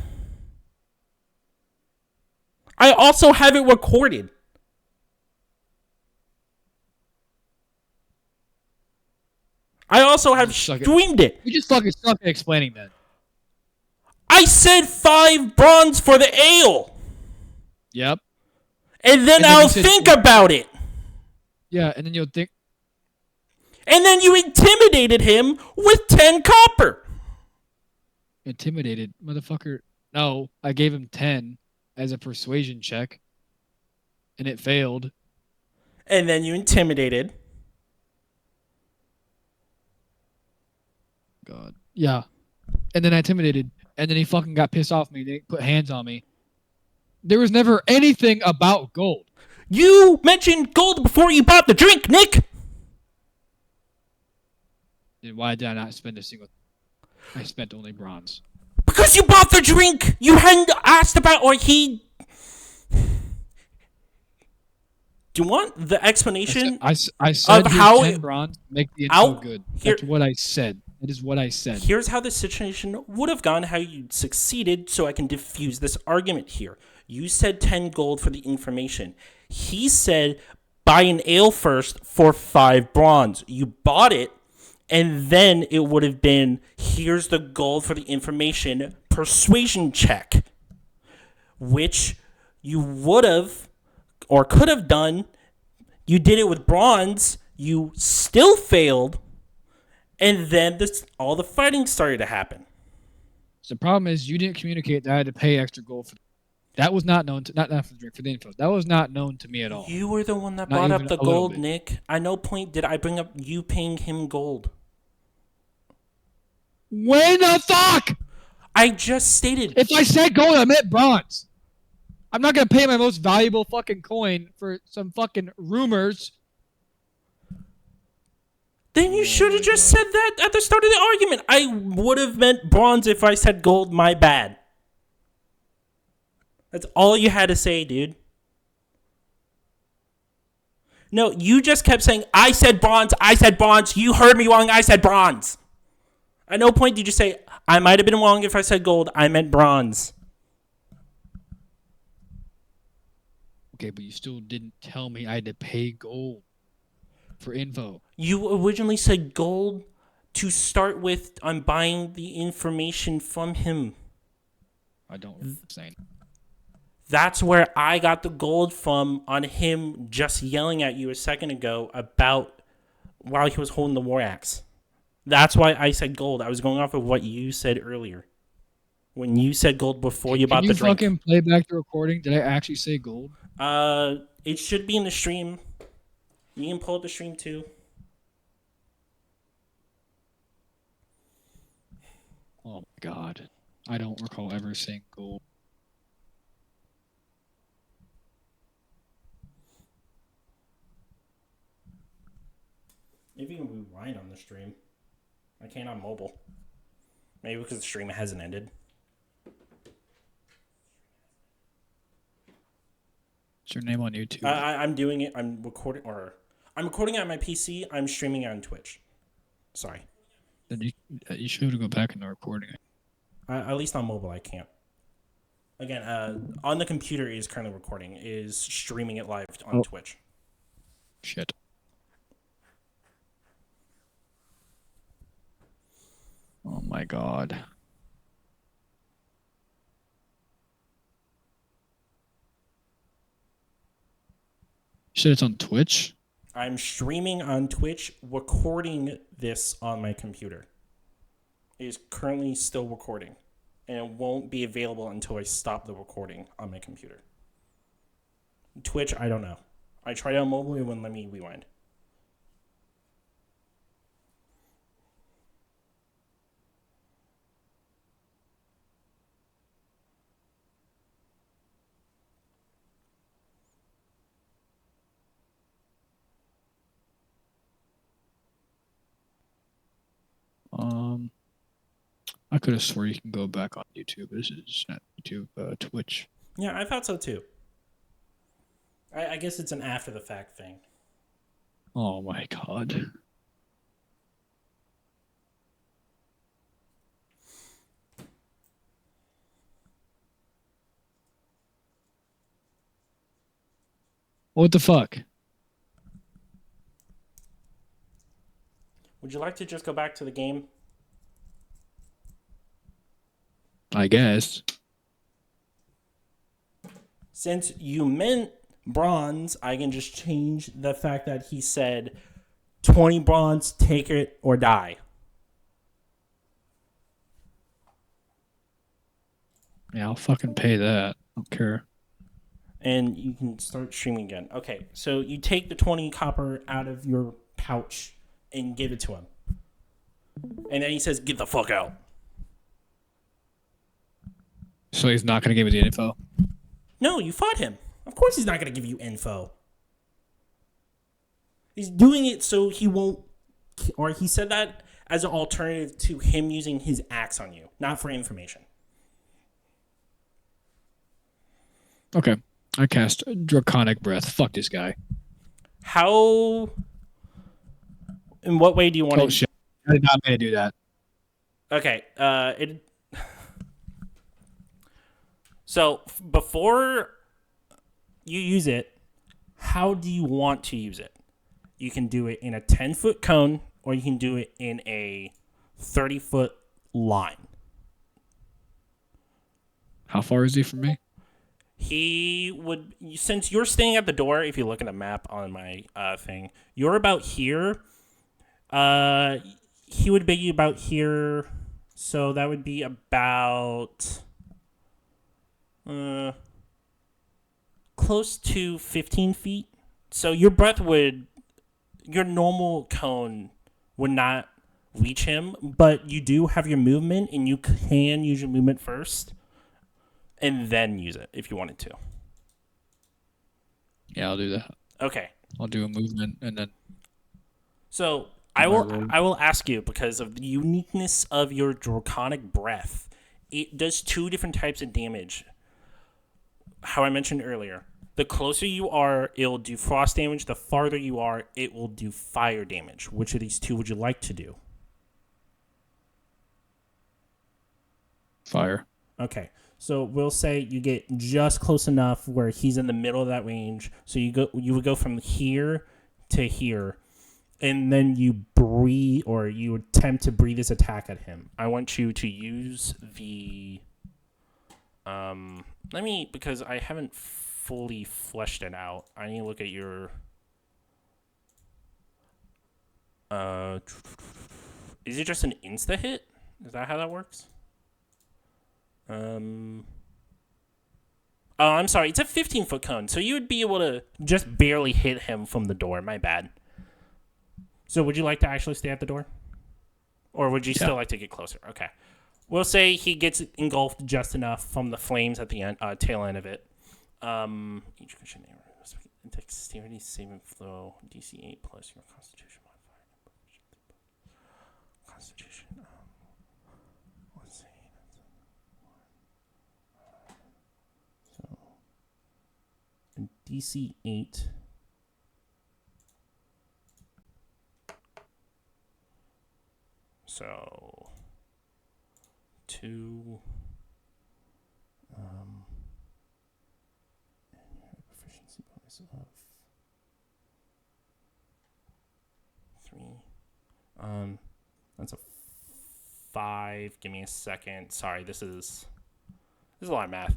I also have it recorded. I also have streamed it. You just fucking suck at explaining that. I said 5 bronze for the ale. Yep. And then I'll think about it. Yeah, and then you'll think. And then you intimidated him with 10 copper. Intimidated? Motherfucker. No, I gave him 10 as a persuasion check. And it failed. And then you intimidated. God. Yeah. And then I intimidated. And then he fucking got pissed off at me. They put hands on me. There was never anything about gold. You mentioned gold before you bought the drink, Nick. Then why did I not spend a single... I spent only bronze. Because you bought the drink. You hadn't asked about, or he... Do you want the explanation? I said how 10 bronze make the info good. That's what I said. That is what I said. Here's how the situation would have gone, how you succeeded, so I can diffuse this argument here. You said 10 gold for the information. He said, buy an ale first for 5 bronze. You bought it, and then it would have been, here's the gold for the information, persuasion check. Which you would have, or could have done. You did it with bronze. You still failed. And then all the fighting started to happen. So the problem is you didn't communicate that I had to pay extra gold for that. Was not known to not for the drink, for the info. That was not known to me at all. You were the one that brought up the gold, Nick. At no point did I bring up you paying him gold. When the fuck? I just stated. If I said gold, I meant bronze. I'm not gonna pay my most valuable fucking coin for some fucking rumors. Then you should have just said that at the start of the argument. I would have meant bronze if I said gold. My bad. That's all you had to say, dude. No, you just kept saying, I said bronze, I said bronze. You heard me wrong, I said bronze. At no point did you say, I might have been wrong if I said gold. I meant bronze. Okay, but you still didn't tell me I had to pay gold for info. You originally said gold to start with on buying the information from him. I don't understand. That's where I got the gold from on him just yelling at you a second ago about while he was holding the war axe. That's why I said gold. I was going off of what you said earlier. When you said gold before you bought the drink. Can you fucking play back the recording? Did I actually say gold? It should be in the stream. You can pull up the stream too. Oh my god. I don't recall ever saying gold. Maybe you can rewind on the stream. I can't on mobile. Maybe because the stream hasn't ended. What's your name on YouTube? I'm doing it. I'm recording it on my PC. I'm streaming it on Twitch. Sorry. Then you should go back into recording it. At least on mobile, I can't. Again, on the computer is currently recording. Is streaming it live on Twitch. Shit. Oh my god. Shit, it's on Twitch? I'm streaming on Twitch, recording this on my computer. It is currently still recording, and it won't be available until I stop the recording on my computer. Twitch, I don't know. I tried it on mobile, it wouldn't let me rewind. I could have swore you can go back on YouTube. This is not YouTube, Twitch. Yeah, I thought so too. I guess it's an after the fact thing. Oh my god. What the fuck? Would you like to just go back to the game? I guess. Since you meant bronze, I can just change the fact that he said 20 bronze, take it or die. Yeah, I'll fucking pay that. I don't care. And you can start streaming again. Okay, so you take the 20 copper out of your pouch and give it to him. And then he says, get the fuck out. So he's not going to give me the info? No, you fought him. Of course he's not going to give you info. He's doing it so he won't... Or he said that as an alternative to him using his axe on you. Not for information. Okay. I cast Draconic Breath. Fuck this guy. How... In what way do you want to... Oh, shit. I did not mean to do that. Okay. So, before you use it, how do you want to use it? You can do it in a 10-foot cone, or you can do it in a 30-foot line. How far is he from me? He would, since you're standing at the door, if you look at the map on my thing, you're about here. He would be about here, so that would be about close to 15 feet. So your normal cone would not reach him, but you do have your movement, and you can use your movement first, and then use it if you wanted to. Yeah, I'll do that. Okay. I'll do a movement, and then... So... I will ask you, because of the uniqueness of your Draconic Breath, it does 2 different types of damage. How I mentioned earlier. The closer you are, it'll do frost damage. The farther you are, it will do fire damage. Which of these 2 would you like to do? Fire. Okay. So we'll say you get just close enough where he's in the middle of that range. So you would go from here to here. And then you breathe, or you attempt to breathe this attack at him. I want you to use the... because I haven't fully fleshed it out. I need to look at your... Is it just an insta-hit? Is that how that works? Oh, I'm sorry. It's a 15-foot cone, so you would be able to just barely hit him from the door. My bad. So would you like to actually stay at the door? Or would you still like to get closer? Okay. We'll say he gets engulfed just enough from the flames at the end, tail end of it. Each Christian neighbor dexterity saving throw DC 8 plus your constitution modifier. Constitution. DC 8. So 2 proficiency bonus of 3. That's a 5. Give me a second. Sorry, this is a lot of math.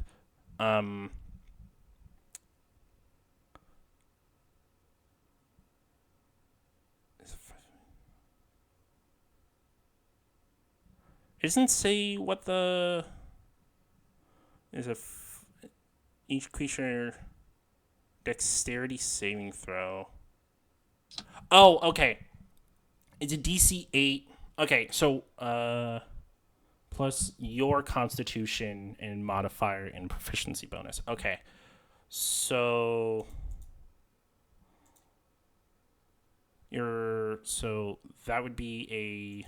It doesn't say what the is each creature dexterity saving throw. Oh, okay. It's a DC 8. Okay, so plus your constitution and modifier and proficiency bonus. Okay. So that would be a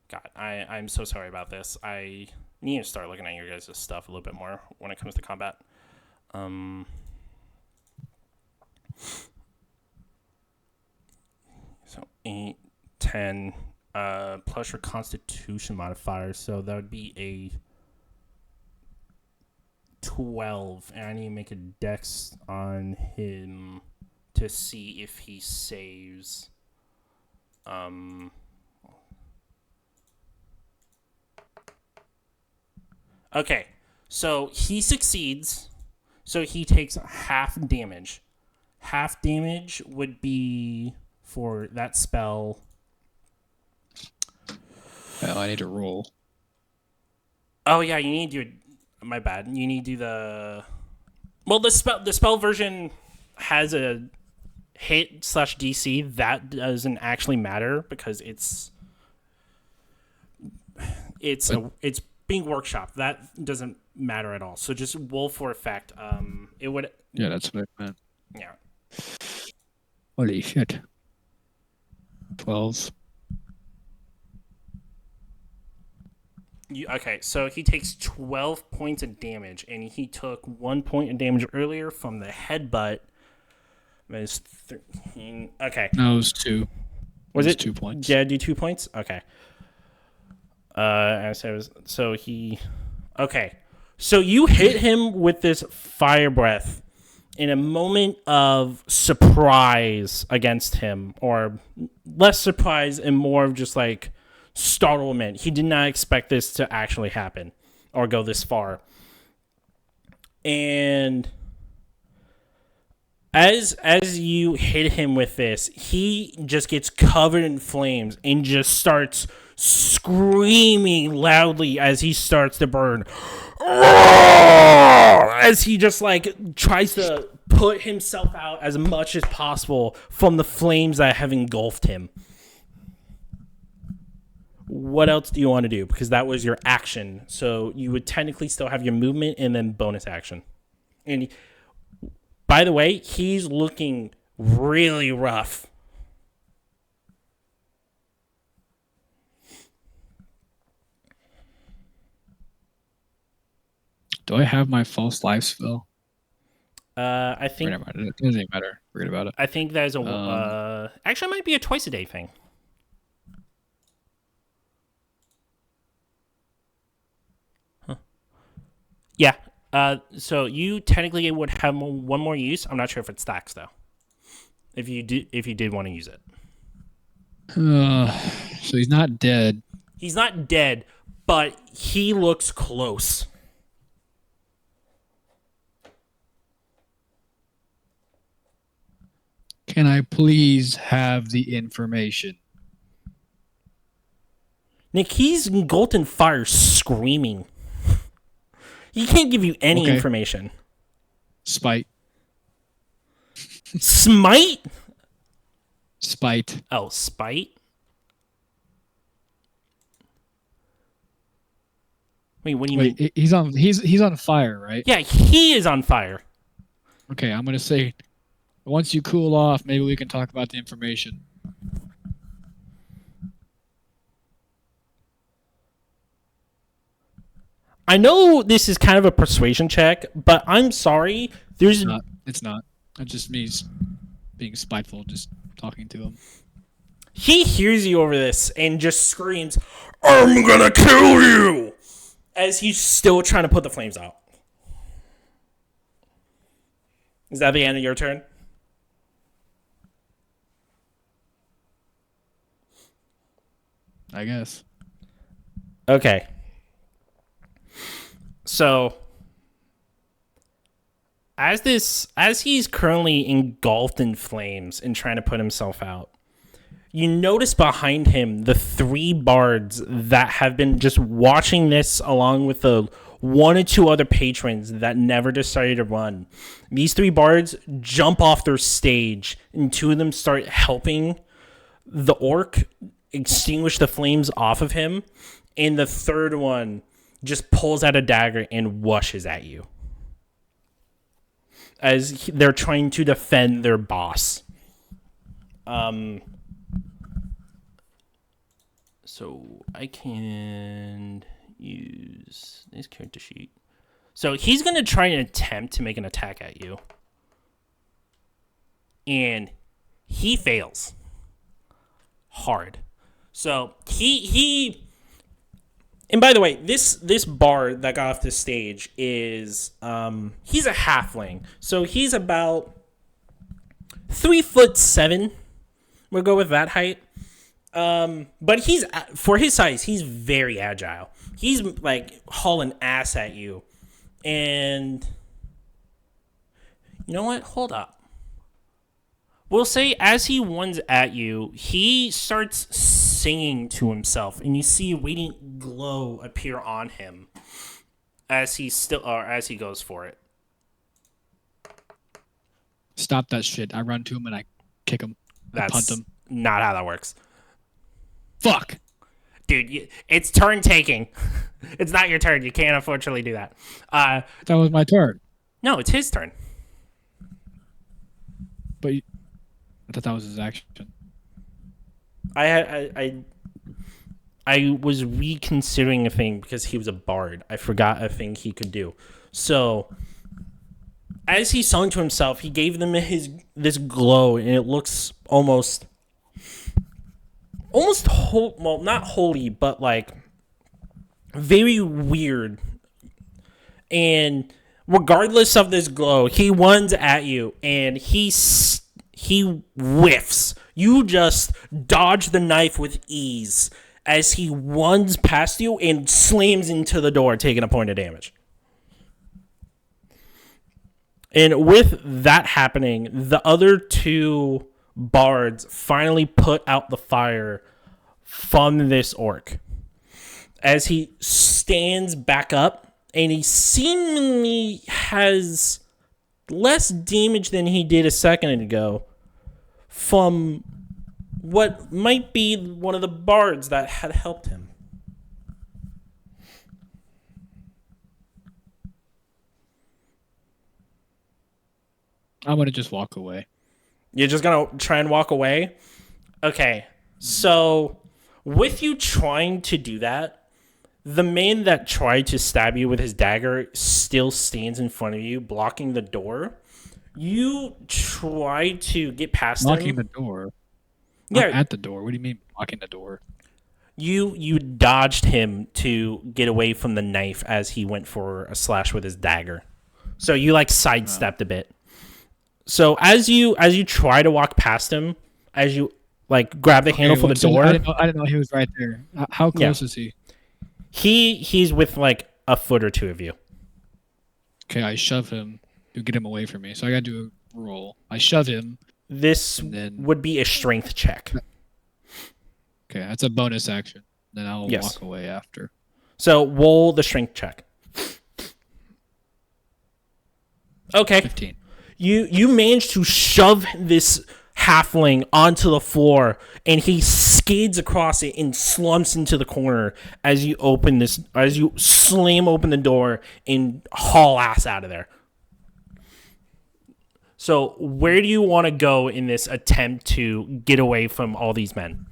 God, I'm so sorry about this. I need to start looking at your guys' stuff a little bit more when it comes to combat. So 8, 10, plus your constitution modifier. So that would be a 12. And I need to make a dex on him to see if he saves. Okay, so he succeeds, so he takes half damage. Half damage would be for that spell. Oh, I need to roll. Oh yeah, you need to do. My bad. You need to do the. Well, the spell version has a hit / DC. That doesn't actually matter because it's being workshop. That doesn't matter at all. So just roll for effect. It would. Yeah, that's what I meant. Yeah. Holy shit. 12. Okay, so he takes 12 points of damage, and he took 1 point of damage earlier from the headbutt. That is 13. Okay. No, it was 2. Was it 2 points? Yeah, do 2 points? Okay. So he... Okay. So you hit him with this fire breath in a moment of surprise against him, or less surprise and more of just like startlement. He did not expect this to actually happen or go this far. And as you hit him with this, he just gets covered in flames and just starts screaming loudly as he starts to burn. As he just like tries to put himself out as much as possible from the flames that have engulfed him. What else do you want to do? Because that was your action. So you would technically still have your movement and then bonus action. And by the way, he's looking really rough. Do I have my false life spell? I think it doesn't matter. Forget about it. I think that is a actually it might be a twice a day thing. Huh. Yeah. So you technically would have one more use. I'm not sure if it stacks though. If you did want to use it. So he's not dead. He's not dead, but he looks close. Can I please have the information? Nick, he's engulfed in fire screaming. He can't give you any information. Spite. Smite? Spite. Oh, spite? Wait, what do you mean? He's on fire, right? Yeah, he is on fire. Okay, I'm gonna say once you cool off, maybe we can talk about the information. I know this is kind of a persuasion check, but I'm sorry. There's It's not. It's just me being spiteful, just talking to him. He hears you over this and just screams, "I'm gonna kill you!" as he's still trying to put the flames out. Is that the end of your turn? I guess. Okay. So, as he's currently engulfed in flames and trying to put himself out, you notice behind him the 3 bards that have been just watching this along with the 1 or 2 other patrons that never decided to run. These 3 bards jump off their stage, and 2 of them start helping the orc extinguish the flames off of him, and the 3rd one just pulls out a dagger and rushes at you as they're trying to defend their boss. So I can use this character sheet. So he's going to try and attempt to make an attack at you. And he fails. Hard. So he and by the way, this bard that got off the stage is he's a halfling. So he's about 3'7". We'll go with that height. But he's, for his size, he's very agile. He's like hauling ass at you. And you know what? Hold up. We'll say as he runs at you, he starts singing to himself, and you see a radiant glow appear on him as he goes for it. Stop that shit. I run to him and I kick him. That's punt him. Not how that works. Fuck. Dude, it's turn taking. It's not your turn. You can't unfortunately do that. That was my turn. No, it's his turn. But I thought that was his action. I was reconsidering a thing because he was a bard. I forgot a thing he could do. So as he sung to himself, he gave them this glow, and it looks almost well, not holy, but like very weird. And regardless of this glow, he runs at you, and he whiffs. You just dodge the knife with ease as he runs past you and slams into the door, taking a point of damage. And with that happening, the other 2 bards finally put out the fire from this orc as he stands back up, and he seemingly has less damage than he did a second ago from what might be one of the bards that had helped him. I'm going to just walk away. You're just going to try and walk away? Okay. So, with you trying to do that, the man that tried to stab you with his dagger still stands in front of you, blocking the door. You try to get past him. Blocking the door? Yeah. Not at the door. What do you mean blocking the door? You dodged him to get away from the knife as he went for a slash with his dagger. So you like sidestepped a bit. So as you try to walk past him, as you like grab the handle for the door. I didn't know he was right there. How close is he? He's with like a foot or 2 of you. Okay, I shove him to get him away from me. So I got to do a roll. I shove him. This would be a strength check. Okay, that's a bonus action. Then I'll walk away after. So roll the strength check. Okay. 15. You managed to shove this halfling onto the floor, and he skids across it and slumps into the corner as you slam open the door and haul ass out of there. So where do you want to go in this attempt to get away from all these men?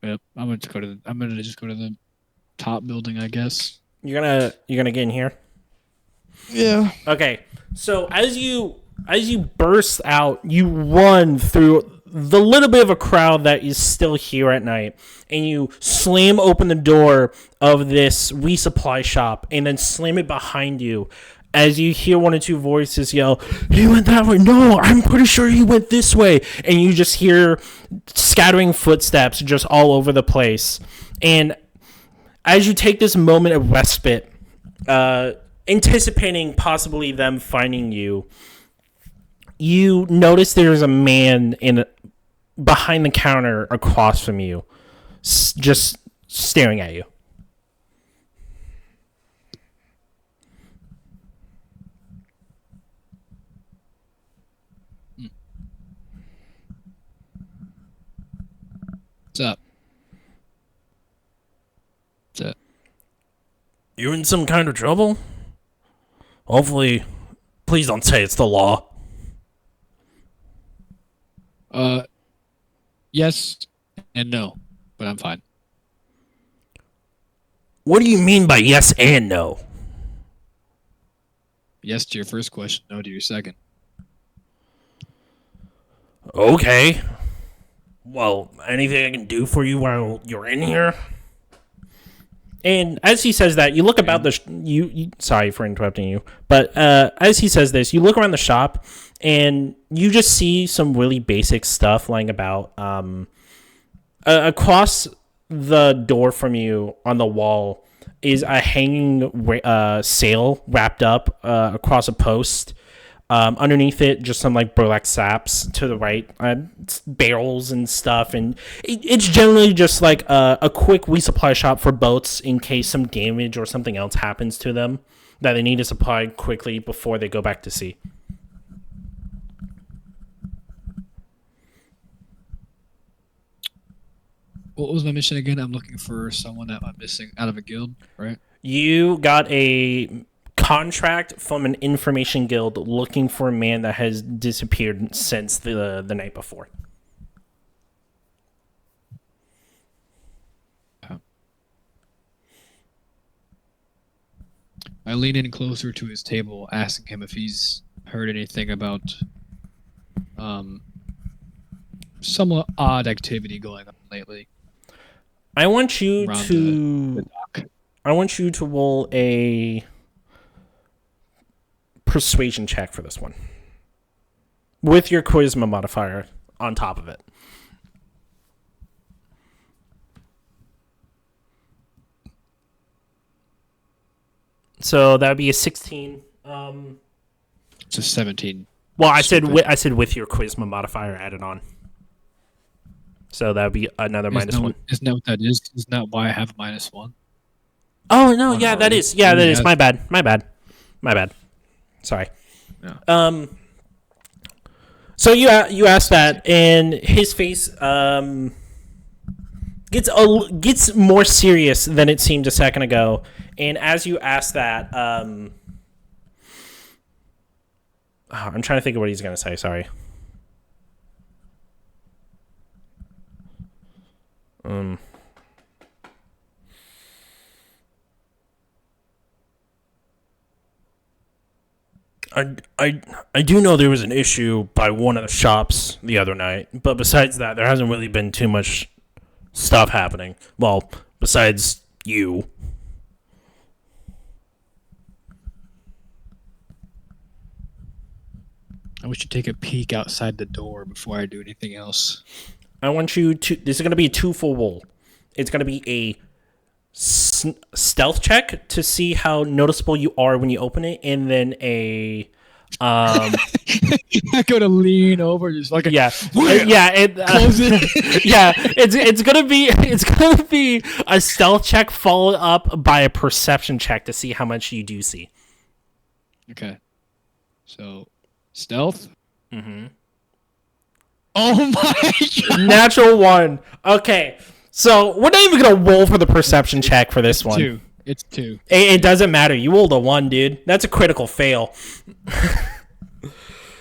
Yep. I'm gonna just go to the top building, I guess. You're gonna get in here. Yeah. Okay. So as you burst out, you run through the little bit of a crowd that is still here at night, and you slam open the door of this resupply shop, and then slam it behind you. As you hear one or two voices yell, "He went that way." "No, I'm pretty sure he went this way." And you just hear scattering footsteps just all over the place. And as you take this moment of respite, anticipating possibly them finding you, you notice there's a man behind the counter across from you, just staring at you. What's up? What's up? You in some kind of trouble? Hopefully, please don't say it's the law. Yes and no, but I'm fine. What do you mean by yes and no? Yes to your first question, no to your second. Okay. Well, anything I can do for you while you're in here? And as he says that, you look about you sorry for interrupting you, but as he says this, you look around the shop, and you just see some really basic stuff lying about. Across the door from you on the wall is a hanging sail wrapped up across a post. Underneath it, just some like burlap saps to the right, barrels and stuff, and it's generally just like a quick resupply shop for boats in case some damage or something else happens to them that they need to supply quickly before they go back to sea. What was my mission again? I'm looking for someone that I'm missing out of a guild, right? You got a contract from an information guild looking for a man that has disappeared since the night before. I lean in closer to his table, asking him if he's heard anything about somewhat odd activity going on lately. I want you to roll a persuasion check for this one, with your charisma modifier on top of it. So that would be a 16. It's a 17. Well, I said with your charisma modifier added on. So that would be another -1. Isn't that what that is? Isn't that why I have a -1? Oh no, yeah, that is. Yeah, that is. My bad. Sorry. Yeah. So you asked that, and his face gets more serious than it seemed a second ago. And as you ask that, I'm trying to think of what he's gonna say. Sorry. I do know there was an issue by one of the shops the other night, but besides that, there hasn't really been too much stuff happening. Well, besides you. I wish you'd take a peek outside the door before I do anything else. I want you to... This is going to be a two-full roll. It's going to be a stealth check to see how noticeable you are when you open it, and then a... I'm going to lean over just like yeah. Close it. Yeah, it's gonna be a stealth check followed up by a perception check to see how much you do see. Okay. So, stealth? Mm-hmm. Oh my god! Natural 1. Okay, so we're not even gonna roll for the perception check for this one. It's 2. It doesn't matter. You rolled a 1, dude. That's a critical fail.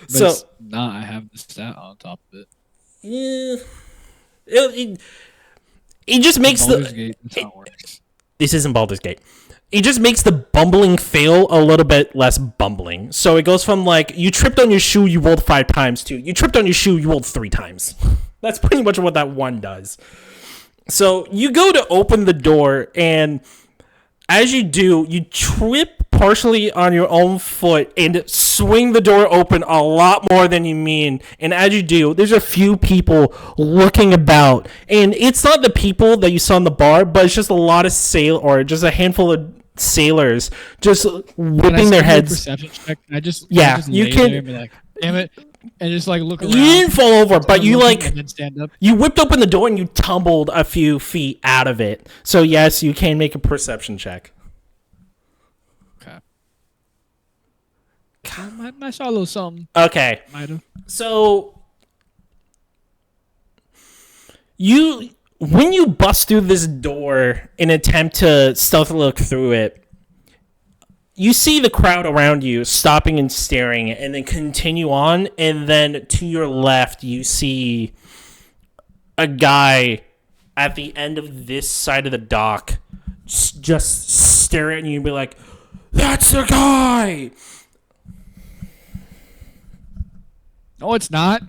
So it's not. I have the stat on top of it. Yeah. It just makes this isn't Baldur's Gate. It just makes the bumbling fail a little bit less bumbling. So it goes from like, you tripped on your shoe, you rolled 5 times, to you tripped on your shoe, you rolled 3 times. That's pretty much what that one does. So you go to open the door, and as you do, you trip partially on your own foot and swing the door open a lot more than you mean. And as you do, there's a few people looking about. And it's not the people that you saw in the bar, but it's just a lot of just a handful of sailors just whipping their heads. Perception check. You can. Be like, damn it. And just like look around. You didn't fall over, but you like and then stand up. You whipped open the door and you tumbled a few feet out of it. So yes, you can make a perception check. Okay. I saw a little something. Okay. So when you bust through this door in an attempt to stealthily look through it, you see the crowd around you stopping and staring, and then continue on, and then to your left, you see a guy at the end of this side of the dock just stare at you and be like, "That's the guy!" No, it's not.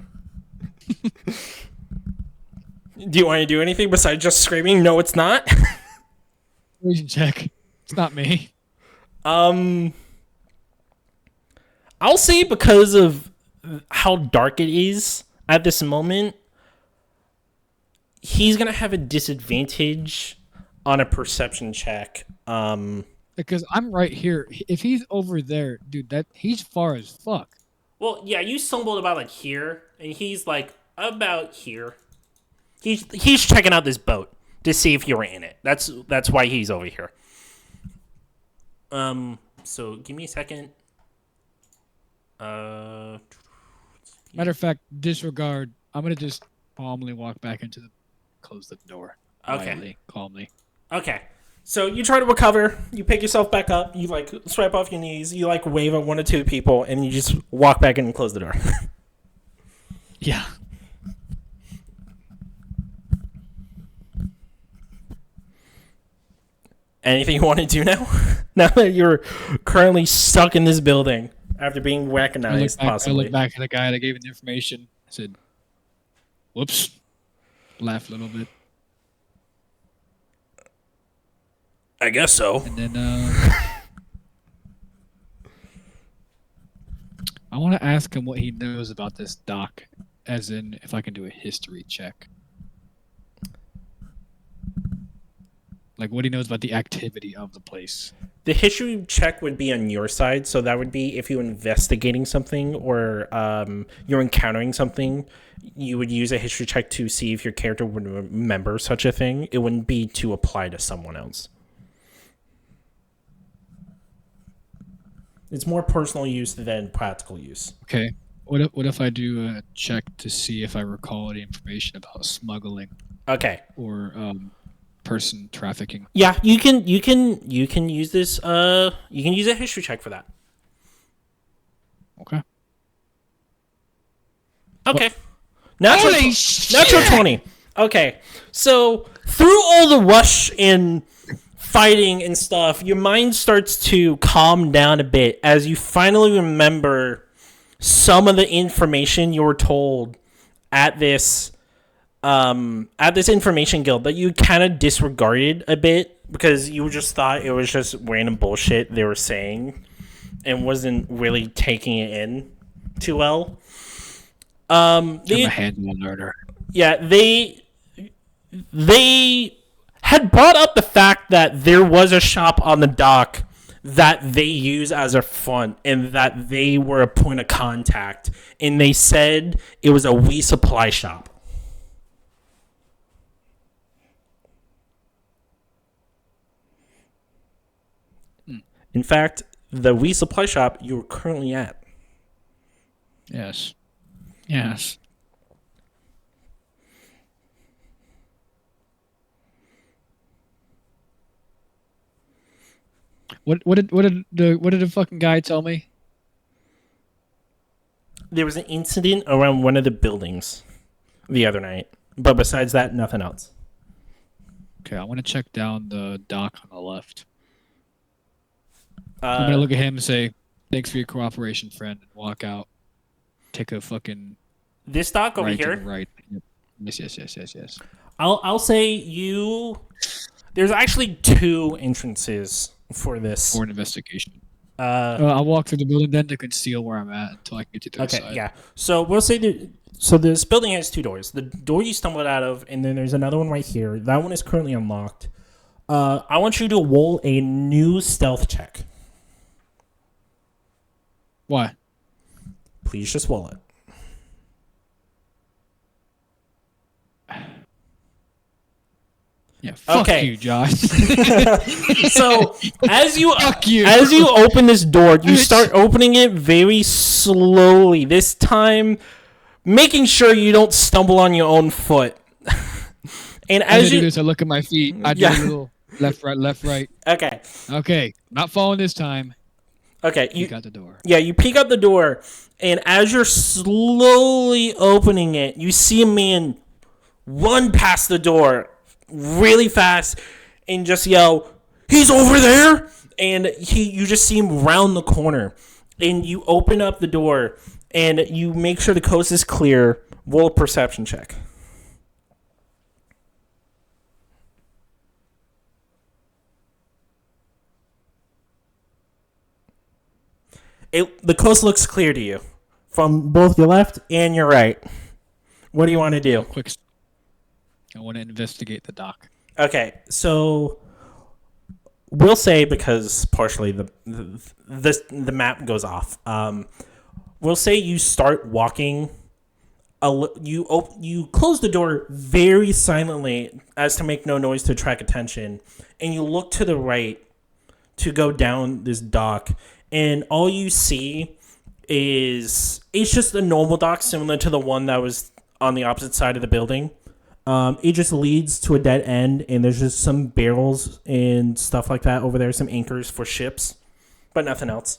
Do you want to do anything besides just screaming, "No, it's not"? Persuasion check. It's not me. I'll say because of how dark it is at this moment, he's gonna have a disadvantage on a perception check. Because I'm right here. If he's over there, dude, he's far as fuck. Well, yeah, you stumbled about like here, and he's like about here. He's checking out this boat to see if you're in it. That's why he's over here. So give me a second. Matter of fact, disregard. I'm gonna just calmly walk back close the door. Okay. Quietly, calmly. Okay. So you try to recover. You pick yourself back up. You like swipe off your knees. You like wave at 1 or 2 people, and you just walk back in and close the door. Yeah. Anything you want to do now? Now that you're currently stuck in this building after being recognized, possibly. I look back at the guy that gave me the information. I said, "Whoops." Laughed a little bit. I guess so. And then I want to ask him what he knows about this dock, as in if I can do a history check. Like what he knows about the activity of the place. The history check would be on your side, so that would be if you're investigating something or you're encountering something, you would use a history check to see if your character would remember such a thing. It wouldn't be to apply to someone else. It's more personal use than practical use. Okay. What if I do a check to see if I recall any information about smuggling? Okay. Or person trafficking. Yeah, you can use this. You can use a history check for that. Okay. Okay. Natural 20. Okay. So through all the rush and fighting and stuff, your mind starts to calm down a bit as you finally remember some of the information you were told at this information guild that you kind of disregarded a bit because you just thought it was just random bullshit they were saying and wasn't really taking it in too well. I'm a handle learner. Yeah, they had brought up the fact that there was a shop on the dock that they use as a front and that they were a point of contact, and they said it was a We Supply shop. In fact, the We Supply shop you're currently at. Yes. Yes. What did the fucking guy tell me? There was an incident around one of the buildings the other night, but besides that, nothing else. Okay, I want to check down the dock on the left. I'm gonna look at him and say, "Thanks for your cooperation, friend," and walk out. Take a fucking this dock over here. Right. Yep. Yes. I'll say you. There's actually 2 entrances for this. For an investigation. I'll walk through the building then to conceal where I'm at until I can get to the other side. Okay, yeah. So we'll say so this building has 2 doors. The door you stumbled out of, and then there's another one right here. That one is currently unlocked. I want you to roll a new stealth check. Why? Please just roll it. Yeah, fuck you, Josh. So as you open this door, you start opening it very slowly. This time, making sure you don't stumble on your own foot. And as you do this, I look at my feet. I do a little left, right. Okay. Not falling this time. Okay, you got the door. Yeah, you peek out the door, and as you're slowly opening it, you see a man run past the door really fast and just yell, "He's over there!" And you just see him round the corner, and you open up the door, and you make sure the coast is clear. Roll a perception check. The coast looks clear to you from both your left and your right. What do you want to do? Quick. I want to investigate the dock. Okay, so we'll say, because partially the map goes off. We'll say you start walking. You close the door very silently as to make no noise to attract attention, and you look to the right to go down this dock. And all you see is it's just a normal dock similar to the one that was on the opposite side of the building. It just leads to a dead end, and there's just some barrels and stuff like that over there, some anchors for ships, but nothing else.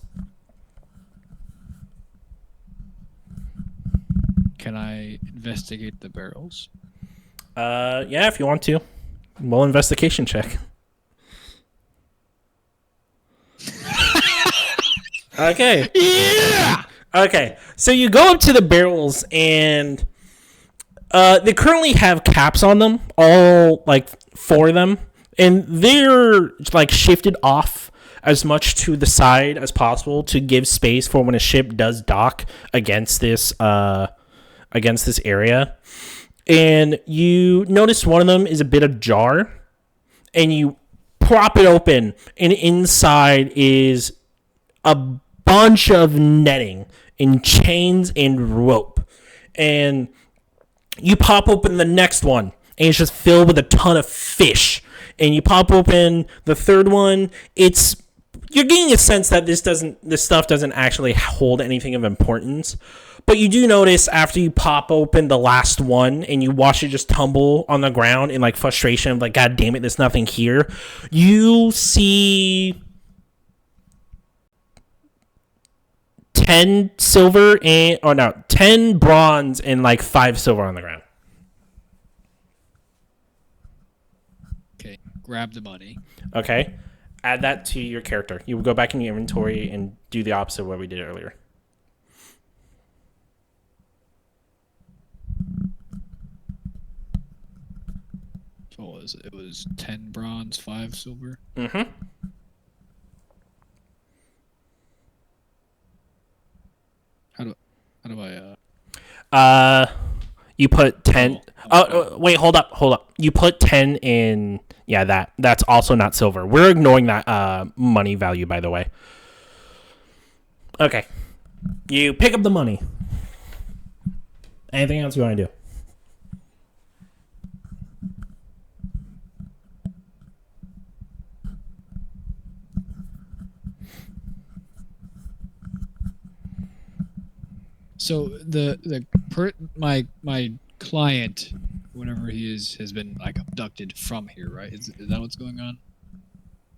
Can I investigate the barrels? Yeah, if you want to. Roll investigation check. Okay. Yeah. Okay. So you go up to the barrels, and they currently have caps on them, all like 4 of them, and they're like shifted off as much to the side as possible to give space for when a ship does dock against this area. And you notice one of them is a bit ajar, and you prop it open, and inside is a bunch of netting and chains and rope. And you pop open the next one, and it's just filled with a ton of fish. And you pop open the third one, you're getting a sense that this stuff doesn't actually hold anything of importance. But you do notice after you pop open the last one and you watch it just tumble on the ground in like frustration of like, God damn it, there's nothing here. You see 10 silver 10 bronze and like 5 silver on the ground. Okay, grab the money. Okay, add that to your character. You will go back in your inventory and do the opposite of what we did earlier. So what was it? It was 10 bronze, 5 silver? Mm-hmm. How do I you put 10 wait, hold up. You put 10 in, yeah, that's also not silver. We're ignoring that money value, by the way. Okay. You pick up the money. Anything else you want to do? So my client, whenever he has been like abducted from here, right? Is that what's going on?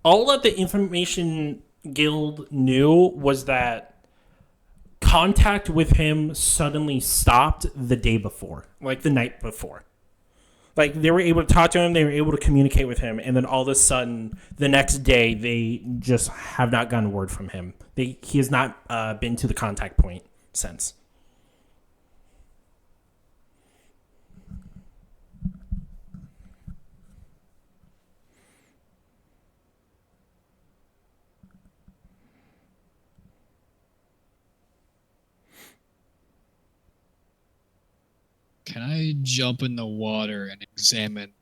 All that the Information Guild knew was that contact with him suddenly stopped the day before, like the night before. Like, they were able to talk to him, they were able to communicate with him, and then all of a sudden, the next day, they just have not gotten word from him. He has not been to the contact point since. Can I jump in the water and examine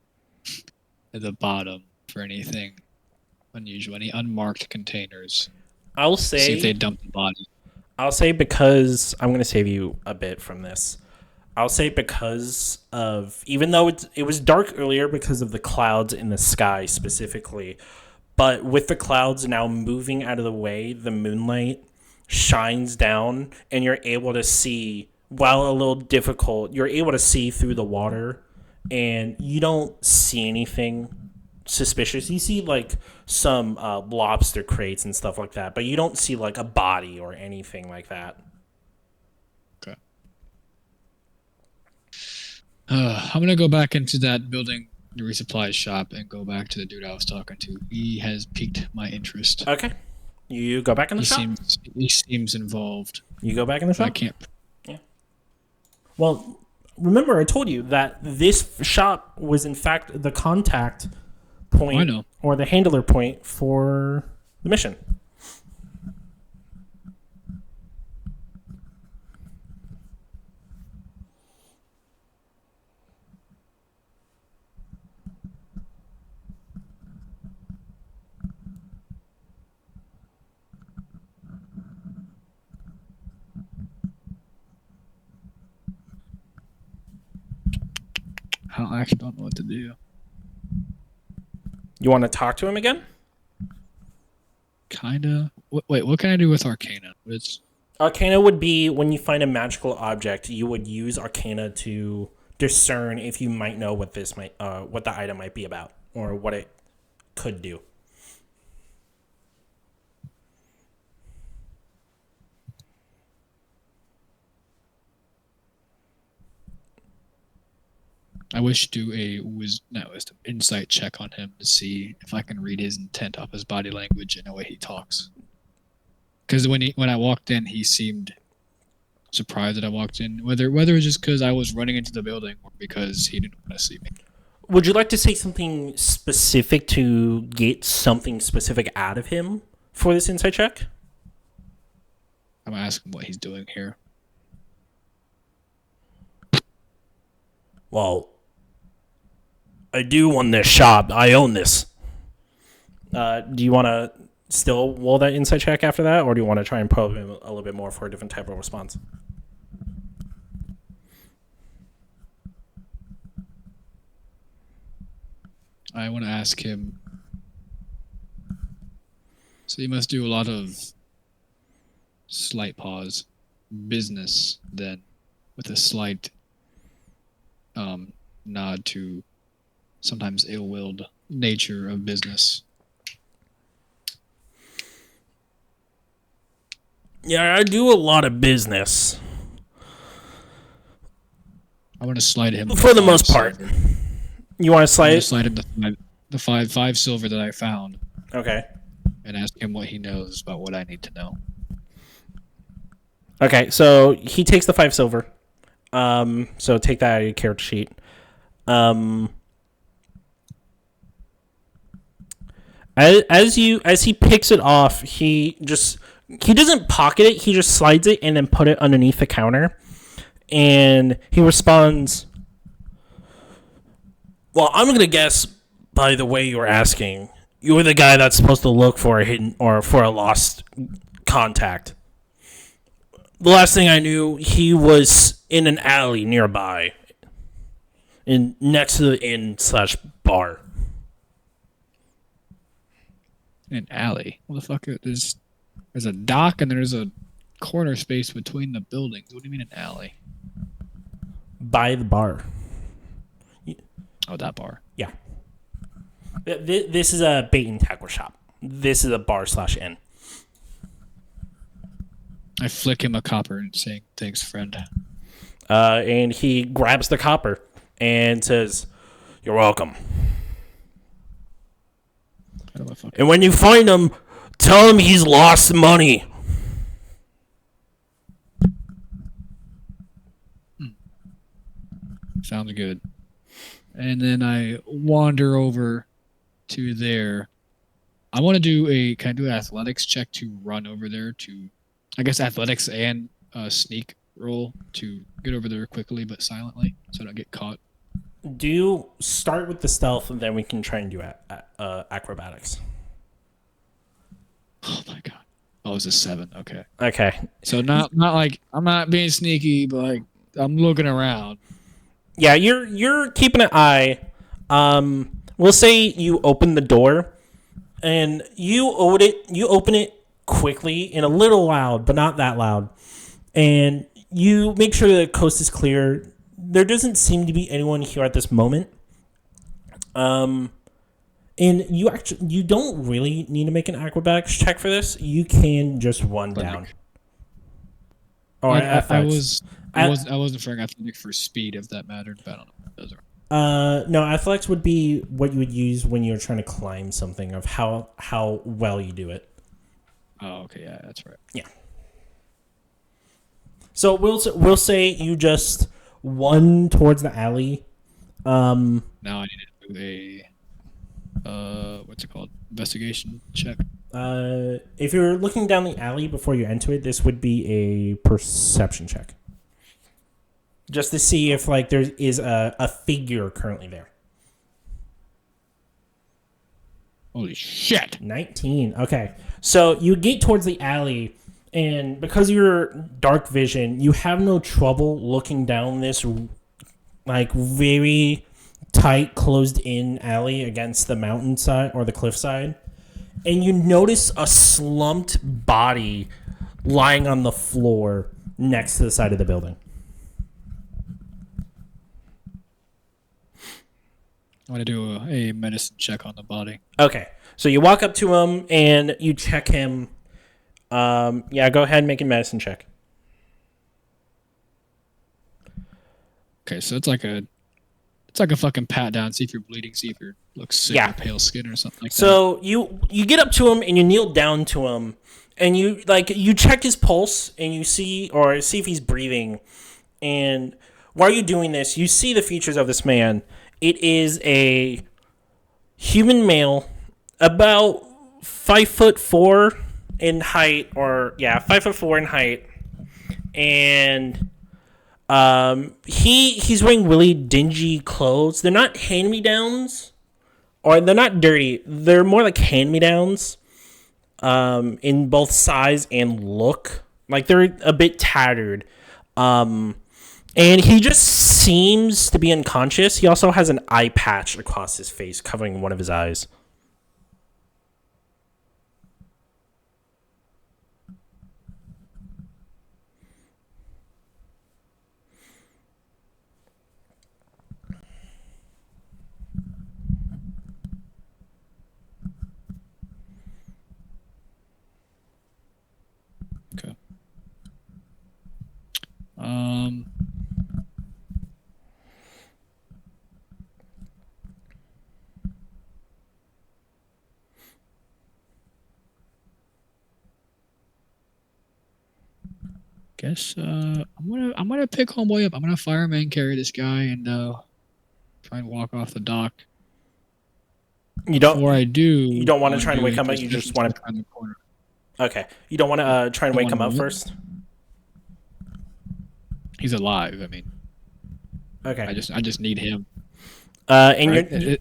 the bottom for anything unusual, any unmarked containers? I'll say, see if they dumped the body. I'll say, because I'm going to save you a bit from this. I'll say because of, even though it was dark earlier because of the clouds in the sky specifically, but with the clouds now moving out of the way, the moonlight shines down and you're able to see, while a little difficult, you're able to see through the water, and you don't see anything suspicious. You see like some lobster crates and stuff like that, but you don't see like a body or anything like that. Okay. I'm gonna go back into that building resupply shop and go back to the dude I was talking to. He has piqued my interest. Okay. You go back in the shop? He seems involved. You go back in the shop? I can't. Yeah. Well, remember I told you that this shop was in fact the contact point, I know, or the handler point for the mission. I actually don't know what to do. You want to talk to him again? Kinda. Wait, what can I do with Arcana? Arcana would be when you find a magical object, you would use Arcana to discern if you might know what what the item might be about, or what it could do. I wish to do a insight check on him to see if I can read his intent off his body language and the way he talks. Because when I walked in, he seemed surprised that I walked in. Whether it's just because I was running into the building or because he didn't want to see me. Would you like to say something specific to get something specific out of him for this insight check? I'm asking what he's doing here. Well, I do own this shop. I own this. Do you want to still roll that insight check after that, or do you want to try and probe him a little bit more for a different type of response? I want to ask him. So you must do a lot of slight pause business then, with a slight nod to sometimes ill-willed nature of business. Yeah, I do a lot of business. I want to slide him for the most part. Silver. You want to slide him the five silver that I found. Okay. And ask him what he knows about what I need to know. Okay, so he takes the 5 silver. So take that out of your character sheet. As he picks it off, he doesn't pocket it, he just slides it and then put it underneath the counter. And he responds, well, I'm going to guess by the way you're asking, you're the guy that's supposed to look for a hidden or for a lost contact. The last thing I knew, he was in an alley nearby, next to the inn/bar. An alley? What the fuck? There's a dock and there's a corner space between the buildings. What do you mean an alley? By the bar. Oh, that bar. Yeah. This is a bait and tackle shop. This is a bar/inn. I flick him a copper and say, "Thanks, friend." And he grabs the copper and says, You're welcome. And when you find him, tell him he's lost money. Sounds good. And then I wander over to there. I want to do can I do an athletics check to run over there to, I guess athletics and sneak roll to get over there quickly but silently so I don't get caught. Do start with the stealth and then we can try and do acrobatics. Oh my god. Oh, it's a 7. Okay. Okay. So not like I'm not being sneaky, but like I'm looking around. Yeah, you're keeping an eye. We'll say you open the door, and you open it quickly and a little loud, but not that loud. And you make sure the coast is clear. There doesn't seem to be anyone here at this moment. And you don't really need to make an acrobatics check for this. You can just run down. Or I wasn't trying athletics for speed if that mattered, but I don't know if it does. No, athletics would be what you would use when you're trying to climb something, of how well you do it. Oh, okay, yeah, that's right. Yeah. So we'll say you just run towards the alley. Now I need to do a what's it called? Investigation check. If you're looking down the alley before you enter it, this would be a perception check. Just to see if like there is a figure currently there. Holy shit. 19. Okay. So you get towards the alley, and because of your dark vision, you have no trouble looking down this like very tight, closed-in alley against the mountainside or the cliffside. And you notice a slumped body lying on the floor next to the side of the building. I want to do a medicine check on the body. Okay. So you walk up to him and you check him. Yeah, go ahead and make a medicine check. Okay, so it's like a fucking pat down, see if you're bleeding, see if you look sick or pale skin or something like that. So you get up to him and you kneel down to him and you check his pulse and you see if he's breathing. And while you're doing this, you see the features of this man. It is a human male, about 5'4" in height, 5'4" in height, and he's wearing really dingy clothes. They're not hand-me-downs, or they're not dirty. They're more like hand-me-downs, in both size and look. Like they're a bit tattered. And he just seems to be unconscious. He also has an eye patch across his face, covering one of his eyes. Okay. Guess I'm gonna pick homeboy up. I'm gonna fireman carry this guy and try and walk off the dock. Before I do, you don't want to try and wake him up. You just want to. Okay, you don't want to try and wake him up first. He's alive. I mean, okay. I just need him. And right?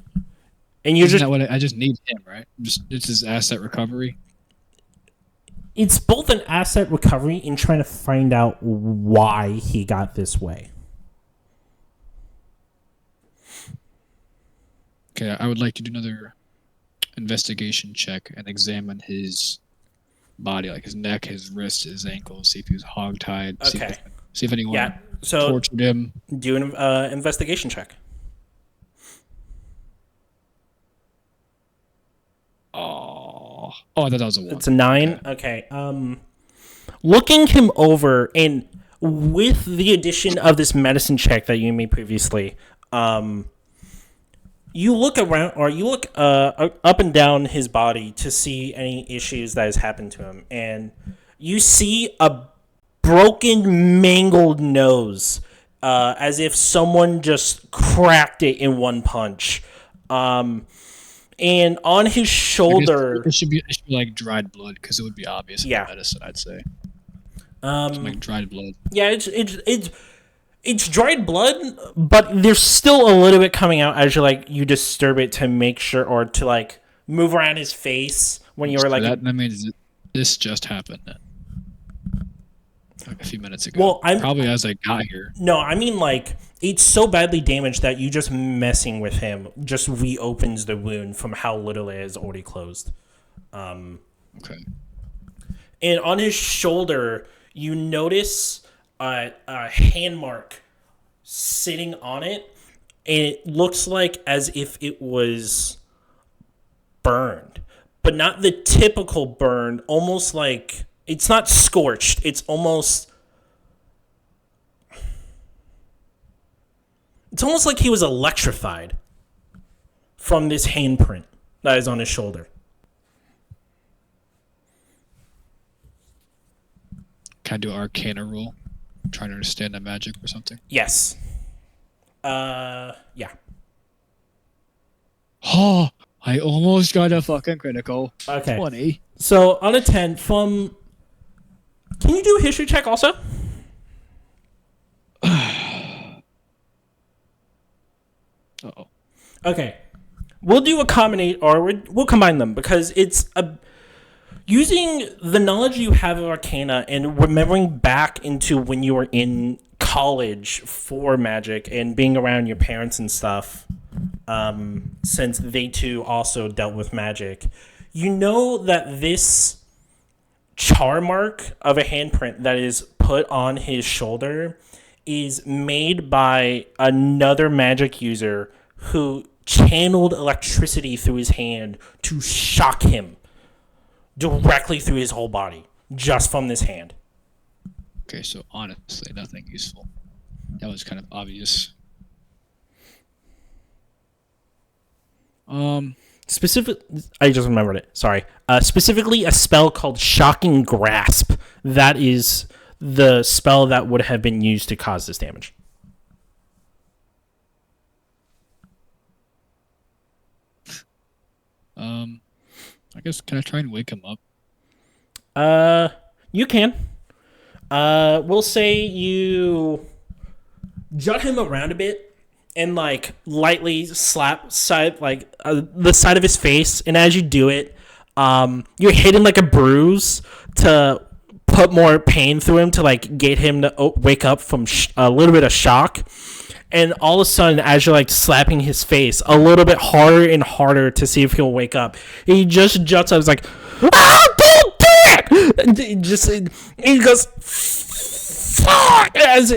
you're just I just need him, right? It's his asset recovery. It's both an asset recovery and trying to find out why he got this way. Okay, I would like to do another investigation check and examine his body, like his neck, his wrists, his ankles, see if he was hogtied. Okay. See if anyone tortured him. Do an investigation check. Oh, I thought that was a 1. It's a 9. Okay. Looking him over, and with the addition of this medicine check that you made previously, You look around, or you look up and down his body to see any issues that has happened to him, and you see a broken, mangled nose, as if someone just cracked it in one punch. And on his shoulder, it should be like dried blood, because it would be obvious in medicine, I'd say. Like dried blood. Yeah, it's dried blood, but there's still a little bit coming out as you disturb it to make sure, or to move around his face when you were that means this just happened then. A few minutes ago. Well, probably as I got here. No, I mean it's so badly damaged that you just messing with him just reopens the wound from how little it is already closed. Okay. And on his shoulder, you notice a hand mark sitting on it, and it looks like as if it was burned, but not the typical burn. Almost like it's not scorched. It's almost like he was electrified from this handprint that is on his shoulder. Can I do an Arcana roll? I'm trying to understand the magic or something. Yes. Yeah. Oh, I almost got a fucking critical. Okay. 20. So on a 10 from... Can you do a history check also? Uh-oh. Okay. We'll do a combinate, or we'll combine them, because it's using the knowledge you have of Arcana and remembering back into when you were in college for magic and being around your parents and stuff, since they too also dealt with magic. You know that this char mark of a handprint that is put on his shoulder is made by another magic user who channeled electricity through his hand to shock him directly through his whole body, just from this hand. Okay, so honestly, nothing useful. That was kind of obvious. I just remembered it. Sorry. Specifically, a spell called Shocking Grasp. That is the spell that would have been used to cause this damage. I guess, can I try and wake him up? You can. We'll say you jut him around a bit and lightly slap the side of his face, and as you do it, you're hitting a bruise to put more pain through him to get him to wake up from a little bit of shock. And all of a sudden, as you're slapping his face a little bit harder and harder to see if he'll wake up, he just juts up. He's like, "Ah, don't do it!" He goes, "Fuck!" As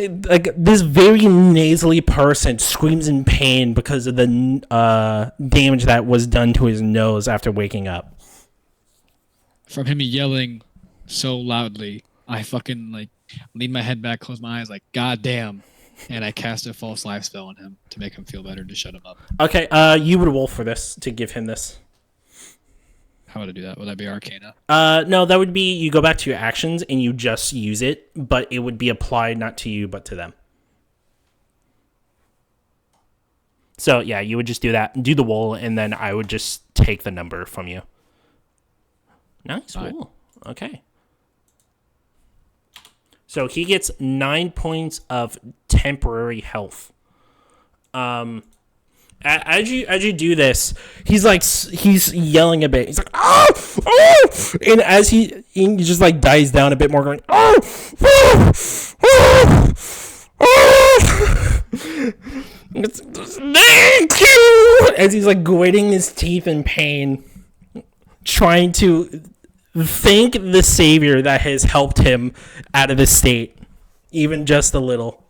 this very nasally person screams in pain because of the damage that was done to his nose after waking up. From him yelling so loudly, I fucking lean my head back, close my eyes, God damn. And I cast a false life spell on him to make him feel better, to shut him up. Okay, you would roll for this, to give him this. How would I do that? Would that be Arcana? No, that would be, you go back to your actions and you just use it, but it would be applied not to you, but to them. So, yeah, you would just do that, do the roll, and then I would just take the number from you. Nice roll. Okay. So he gets 9 points of temporary health. As you do this, he's yelling a bit. He's like, "Oh, oh!" And as he just dies down a bit more, going, "Oh, oh, oh, oh. Thank you!" As he's gritting his teeth in pain, trying to thank the savior that has helped him out of this state, even just a little.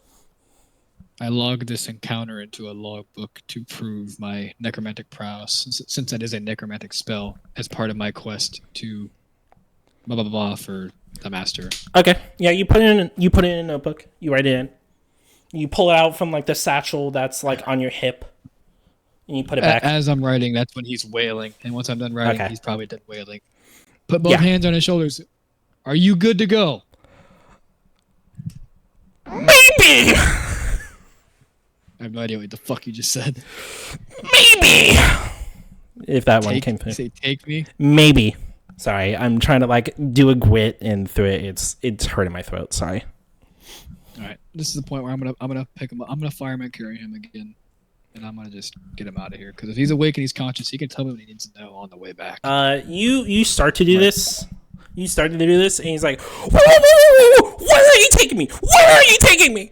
I logged this encounter into a logbook to prove my necromantic prowess, since that is a necromantic spell, as part of my quest to blah blah blah for the master. Okay, yeah, you put it in a notebook. You write it in. You pull it out from the satchel that's on your hip. And you put it back. As I'm writing, that's when he's wailing. And once I'm done writing, he's probably done wailing. Put both hands on his shoulders. Are you good to go? Maybe! I have no idea what the fuck you just said. Maybe! If that one came through. Say, take me? Maybe. Sorry, I'm trying to, like, do a gwit, and through it, it's hurting my throat. Sorry. All right. This is the point where I'm gonna pick him up. I'm gonna fireman carry him again. And I'm gonna just get him out of here. Because if he's awake and he's conscious, he can tell me what he needs to know on the way back. You start to do this. You started to do this, and he's like, whoa, where are you taking me? Where are you taking me?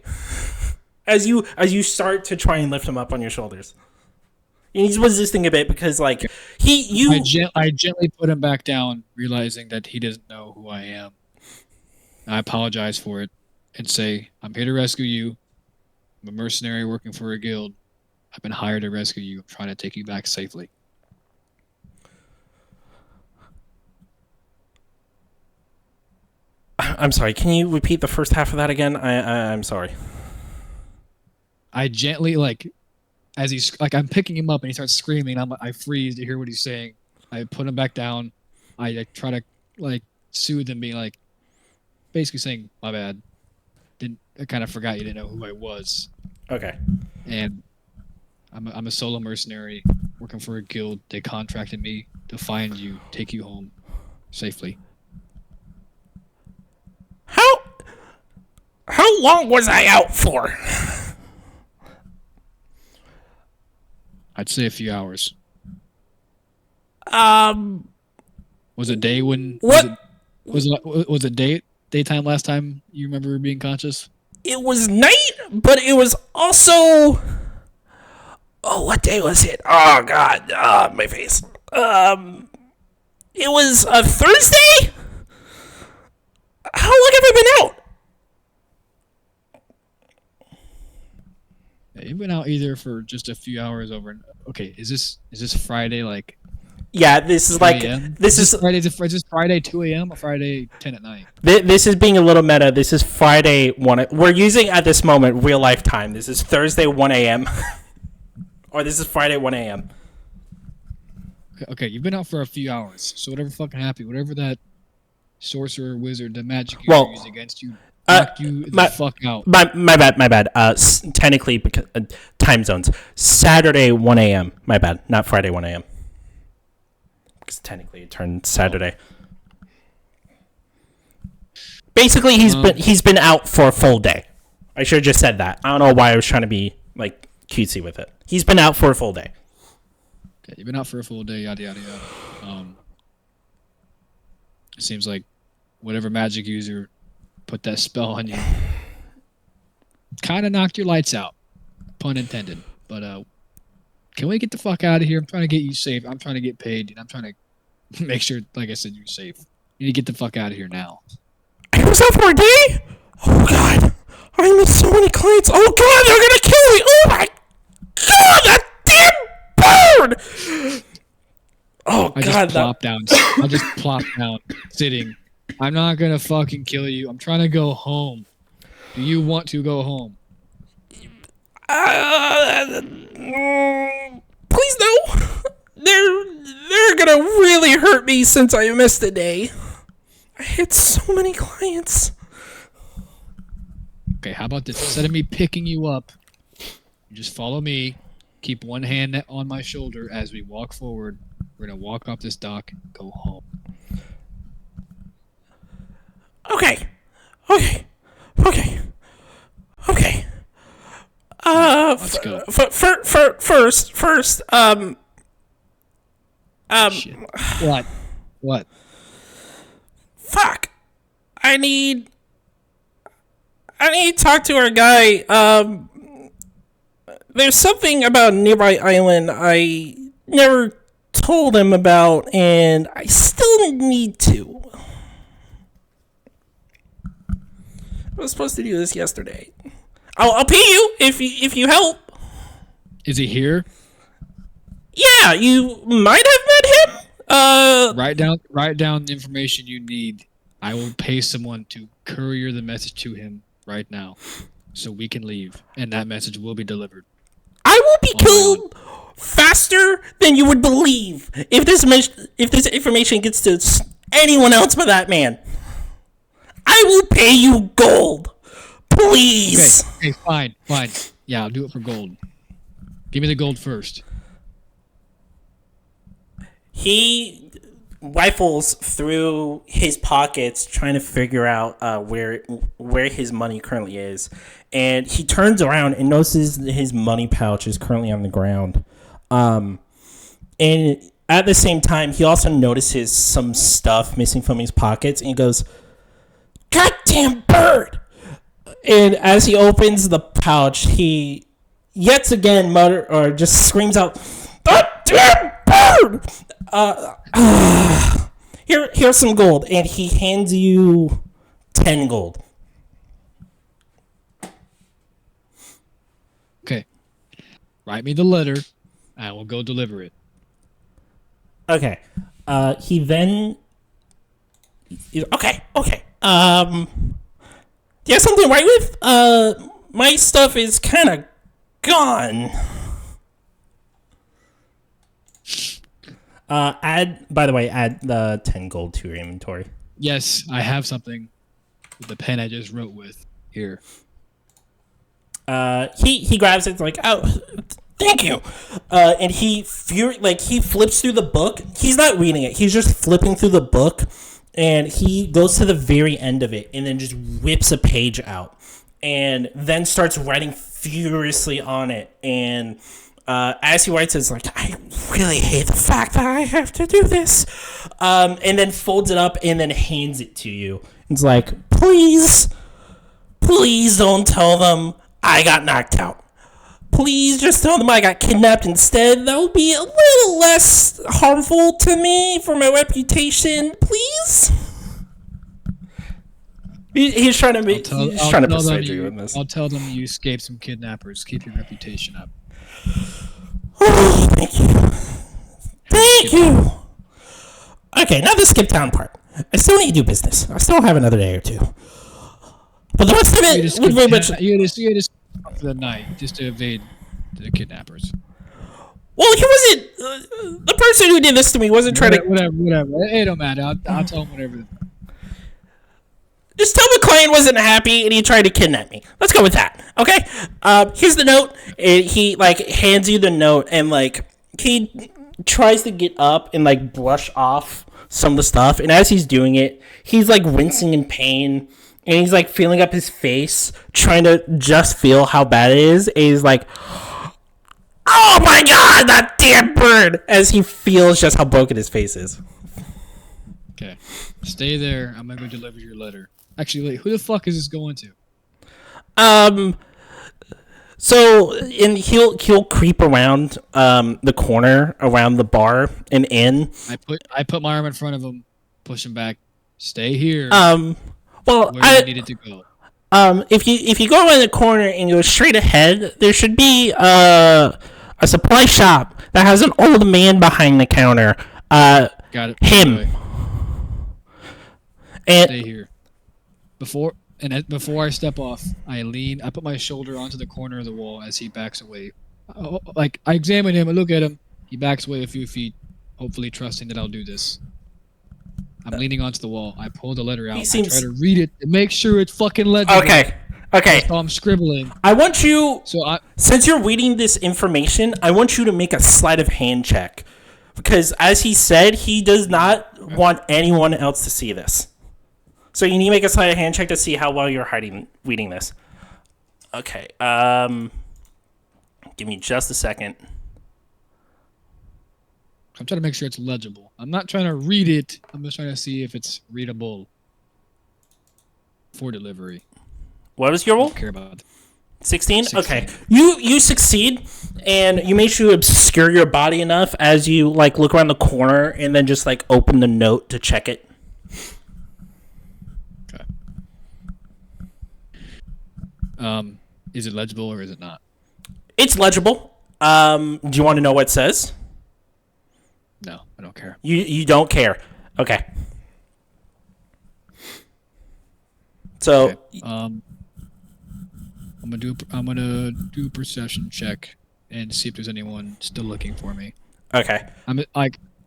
As you start to try and lift him up on your shoulders. And he's resisting a bit because, like, I gently put him back down, realizing that he doesn't know who I am. I apologize for it and say, I'm here to rescue you. I'm a mercenary working for a guild. I've been hired to rescue you. I'm trying to take you back safely. I'm sorry. Can you repeat the first half of that again? I'm sorry. I gently, as he's I'm picking him up and he starts screaming. I freeze to hear what he's saying. I put him back down. I try to soothe him, being basically saying, "My bad. I kind of forgot you didn't know who I was." Okay. And I'm a solo mercenary working for a guild. They contracted me to find you, take you home safely. How long was I out for? I'd say a few hours. Was it day when? What? Was it daytime last time you remember being conscious? It was night, but it was also. Oh, what day was it? Oh God, my face. It was a Thursday. How long have I been out? You've been out either for just a few hours over. Okay, is this Friday? Yeah, this is Friday. Is this Friday 2 a.m. or Friday 10 at night? This is being a little meta. This is Friday 1. We're using at this moment real life time. This is Thursday 1 a.m. or this is Friday 1 a.m. Okay, you've been out for a few hours. So whatever fucking happened, whatever that sorcerer wizard, the magic you used against you. Knocked you the fuck out. My bad. Technically, because time zones. Saturday 1 a.m. My bad. Not Friday 1 a.m. Because technically it turned Saturday. Basically, he's been out for a full day. I should have just said that. I don't know why I was trying to be cutesy with it. He's been out for a full day. Okay, you've been out for a full day. Yada yada yada. It seems like whatever magic user put that spell on you kind of knocked your lights out, pun intended. But can we get the fuck out of here? I'm trying to get you safe. I'm trying to get paid, and I'm trying to make sure, like I said, you're safe. You need to get the fuck out of here now. I was out for a day? Oh god, I missed so many clients. Oh god, they're gonna kill me. Oh my god, that damn bird. Oh god, I just plop down, sitting. I'm not gonna fucking kill you. I'm trying to go home. Do you want to go home? Please no. They're gonna really hurt me since I missed a day. I had so many clients. Okay, how about this? Instead of me picking you up, you just follow me. Keep one hand on my shoulder as we walk forward. We're gonna walk up this dock and go home. Okay. Let's go. First. Shit. What? Fuck. I need to talk to our guy. There's something about a nearby island I never told him about, and I still need to. I was supposed to do this yesterday. I'll pay you if you help. Is he here? Yeah, you might have met him. Write down the information you need. I will pay someone to courier the message to him right now, so we can leave, and that message will be delivered. I will be killed faster than you would believe if this information gets to anyone else but that man. I will pay you gold. Please. Okay, fine. Yeah, I'll do it for gold. Give me the gold first. He rifles through his pockets trying to figure out where his money currently is. And he turns around and notices that his money pouch is currently on the ground. And at the same time, he also notices some stuff missing from his pockets. And he goes, "Goddamn bird!" And as he opens the pouch, he yet again just screams out, "Goddamn bird!" Here's some gold. And he hands you 10 gold. Okay. Write me the letter. I will go deliver it. Okay. He then... Okay. Do you have something to write with? My stuff is kind of gone. Add the 10 gold to your inventory. Yes, I have something with the pen I just wrote with. Here. He grabs it, like, "Oh, thank you." And he flips through the book. He's not reading it. He's just flipping through the book, and he goes to the very end of it and then just whips a page out and then starts writing furiously on it. And as he writes, it's like, "I really hate the fact that I have to do this." And then folds it up and then hands it to you. It's like, please don't tell them I got knocked out. Please just tell them I got kidnapped instead. That would be a little less harmful to me for my reputation. Please. He's trying to persuade you in this. I'll tell them you escaped some kidnappers. Keep your reputation up. Oh, thank you. Okay, now the skip town part. I still need to do business. I still have another day or two. But the rest of it would very much... You just for the night, just to evade the kidnappers. Well, he wasn't... the person who did this to me wasn't trying to... Whatever. It don't matter. I'll tell him whatever. Just tell Maklon wasn't happy and he tried to kidnap me. Let's go with that, okay? Here's the note. And he, hands you the note and, he tries to get up and, brush off some of the stuff. And as he's doing it, he's, wincing in pain. And he's, feeling up his face, trying to just feel how bad it is. And he's like, "Oh my god, that damn bird!" As he feels just how broken his face is. Okay. Stay there. I'm gonna go deliver your letter. Actually, wait, who the fuck is this going to? So, and he'll creep around the corner, around the bar, and in. I put my arm in front of him, push him back. Stay here. Well, where you needed to go. If you go around the corner and go straight ahead, there should be a supply shop that has an old man behind the counter. Got it. Him. And stay here. Before I step off, I put my shoulder onto the corner of the wall as he backs away. I examine him, I look at him. He backs away a few feet, hopefully trusting that I'll do this. I'm leaning onto the wall. I pull the letter out. I try to read it and make sure it's fucking legible. Okay. So I'm scribbling. I want you, since you're reading this information, I want you to make a sleight of hand check. Because as he said, he does not want anyone else to see this. So you need to make a sleight of hand check to see how well you're reading this. Okay. Give me just a second. I'm trying to make sure it's legible. I'm not trying to read it. I'm just trying to see if it's readable for delivery. What was your roll? I don't care about 16? Okay. You succeed, and you make sure you obscure your body enough as you look around the corner and then just open the note to check it. Okay. Is it legible or is it not? It's legible. Do you want to know what it says? No, I don't care. You don't care. Okay. So okay. I'm gonna do a perception check and see if there's anyone still looking for me. Okay.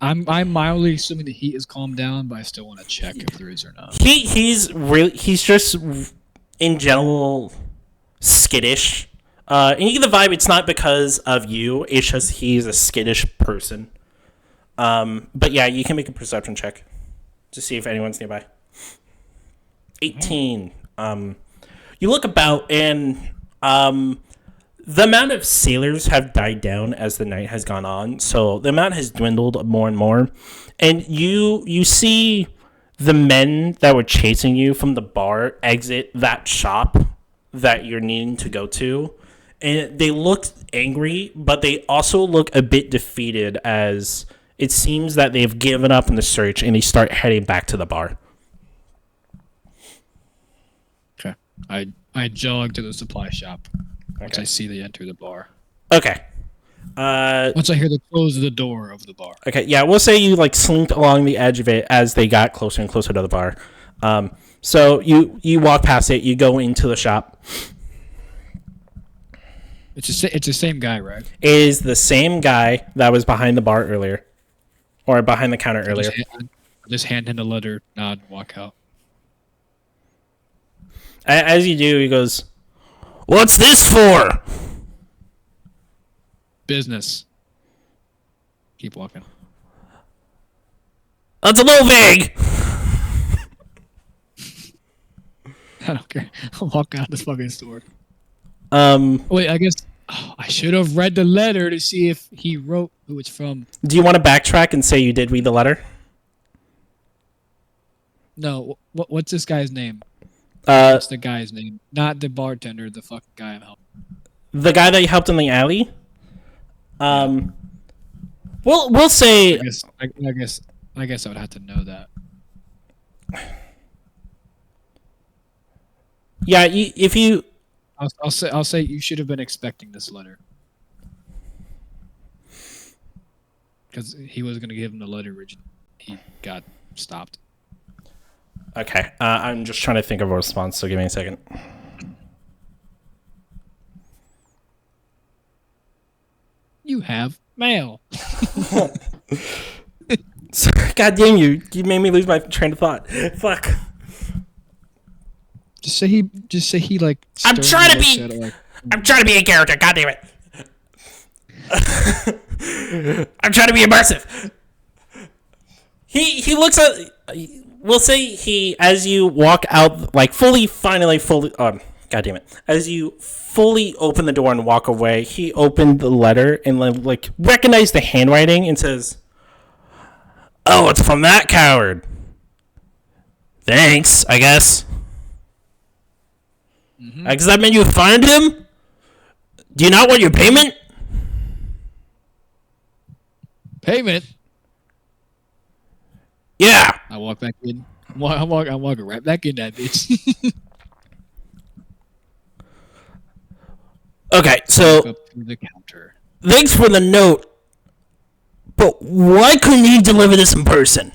I'm mildly assuming the heat has calmed down, but I still want to check if there is or not. He's just in general skittish. And you get the vibe it's not because of you, it's just he's a skittish person. But yeah, you can make a perception check to see if anyone's nearby. 18. You look about and the amount of sailors have died down as the night has gone on, so the amount has dwindled more and more. And you see the men that were chasing you from the bar exit that shop that you're needing to go to. And they look angry, but they also look a bit defeated as it seems that they've given up in the search and they start heading back to the bar. Okay. I jog to the supply shop. Once I see they enter the bar. Okay. Once I hear the close of the door of the bar. Okay, yeah, we'll say you like slinked along the edge of it as they got closer and closer to the bar. So you walk past it, you go into the shop. It's the same guy, right? It is the same guy that was behind the bar earlier. Or behind the counter earlier. Just hand him the letter, nod, walk out. As you do, he goes, "What's this for?" Business. Keep walking. That's a little vague. I don't care. I'll walk out this fucking store. Wait, I guess I should have read the letter to see if he wrote who it's from. Do you want to backtrack and say you did read the letter? No. What's this guy's name? What's the guy's name? Not the bartender, the fucking guy I'm helping. The guy that you helped in the alley? We'll say I guess I would have to know that. Yeah, if you I'll say you should have been expecting this letter. Because he was going to give him the letter originally. He got stopped. Okay, I'm just trying to think of a response, so give me a second. You have mail. God damn you made me lose my train of thought. Fuck. Just say he like. I'm trying to be a character. God damn it. I'm trying to be immersive. He looks at. We'll say he, as you walk out, like fully. God damn it. As you fully open the door and walk away, he opened the letter and like recognized the handwriting and says, "Oh, it's from that coward. Thanks, I guess. Does that mean you find him? Do you not want your payment?" Payment? Yeah. I walk back in. I'm walking right back in that bitch. Okay, so up to the counter. Thanks for the note, but why couldn't you deliver this in person?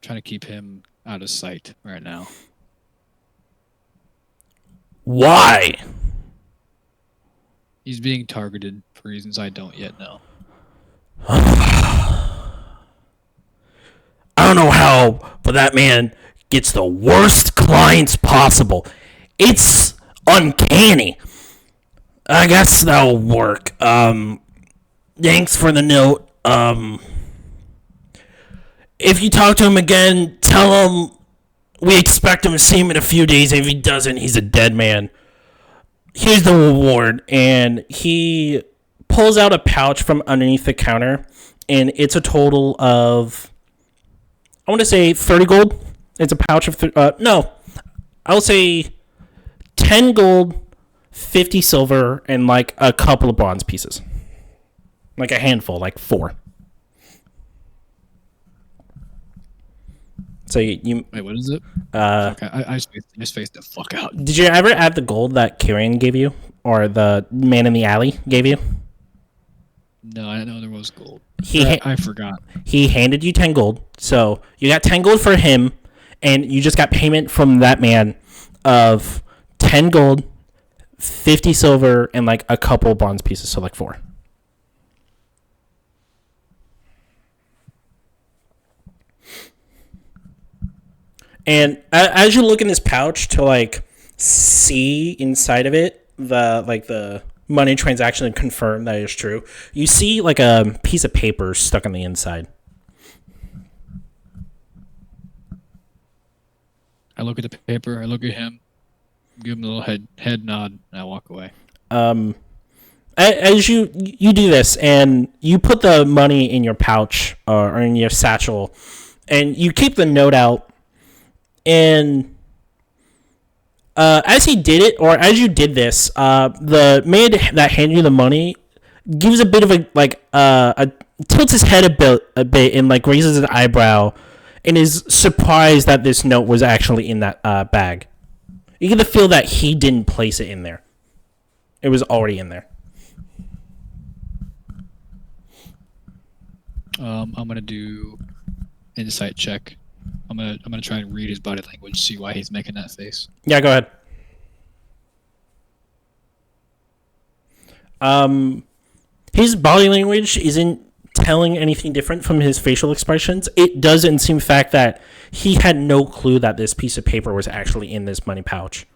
Trying to keep him out of sight right now. Why? He's being targeted for reasons I don't yet know. I don't know how, but that man gets the worst clients possible. It's uncanny. I guess that'll work. Thanks for the note. If you talk to him again, tell him we expect him to see him in a few days. If he doesn't, he's a dead man. Here's the reward. And he pulls out a pouch from underneath the counter, and it's a total of, I want to say 30 gold. It's a pouch of, no, I'll say 10 gold, 50 silver, and like a couple of bronze pieces. Like a handful, like 4. So you wait, what is it? Okay, I spaced the fuck out. Did you ever add the gold that Kieran gave you, or the man in the alley gave you? No, I didn't know there was gold. I forgot. He handed you 10 gold, so you got 10 gold for him, and you just got payment from that man of 10 gold, 50 silver, and like a couple bronze pieces, so like 4. And as you look in this pouch to like see inside of it, the money transaction and confirm that is true, you see like a piece of paper stuck on the inside. I look at the paper. I look at him. Give him a little head nod, and I walk away. As you do this, and you put the money in your pouch or in your satchel, and you keep the note out. And as he did it, or as you did this, the maid that handed you the money gives a bit of a tilts his head a bit and like raises an eyebrow, and is surprised that this note was actually in that bag. You get the feel that he didn't place it in there; it was already in there. I'm gonna do insight check. I'm gonna try and read his body language, see why he's making that face. Yeah, go ahead. His body language isn't telling anything different from his facial expressions. It doesn't seem fact that he had no clue that this piece of paper was actually in this money pouch.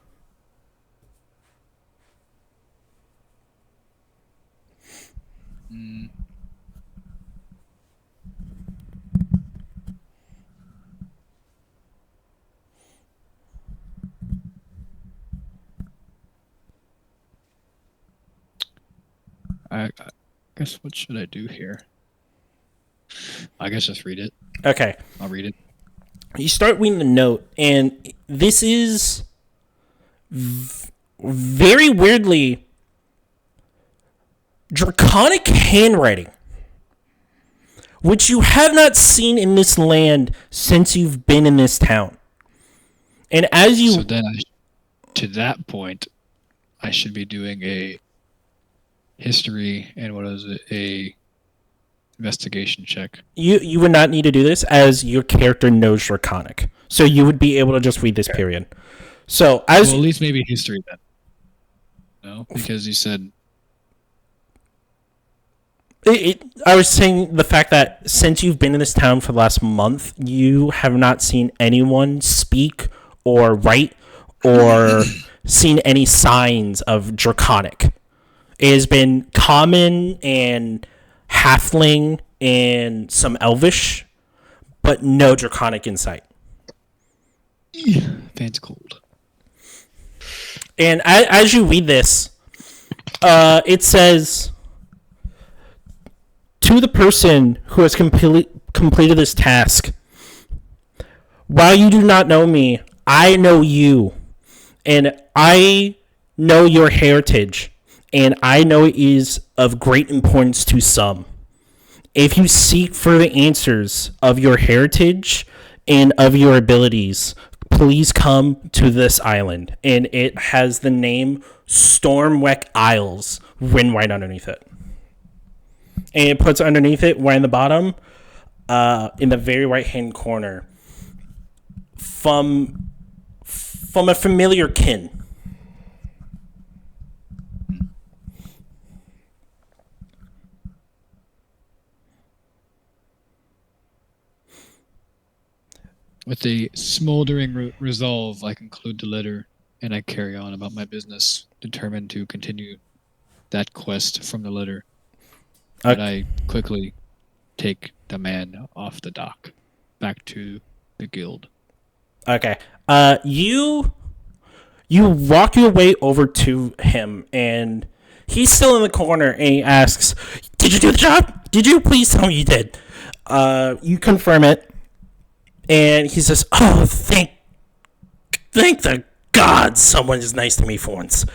I guess what should I do here? I guess just read it. Okay. I'll read it. You start reading the note, and this is very weirdly draconic handwriting, which you have not seen in this land since you've been in this town. And as you... So then, to that point, I should be doing a history and what is it? A investigation check. You would not need to do this as your character knows Draconic. So you would be able to just read this period. So as at least maybe history then. No, because you said I was saying the fact that since you've been in this town for the last month, you have not seen anyone speak or write or seen any signs of Draconic. It has been common and halfling and some elvish, but no Draconic in sight. Fan's cold. And as you read this, it says, to the person who has completed this task, while you do not know me, I know you, and I know your heritage, and I know it is of great importance to some. If you seek for the answers of your heritage and of your abilities, please come to this island. And it has the name StormWreck Isles written right underneath it. And it puts underneath it, right in the bottom, in the very right-hand corner, from a familiar kin. With a smoldering resolve, I conclude the letter, and I carry on about my business, determined to continue that quest from the letter. But I quickly take the man off the dock, back to the guild. Okay. You walk your way over to him, and he's still in the corner, and he asks, "Did you do the job? Did you? Please tell me you did." You confirm it. And he says, "Oh, thank the gods someone is nice to me for once.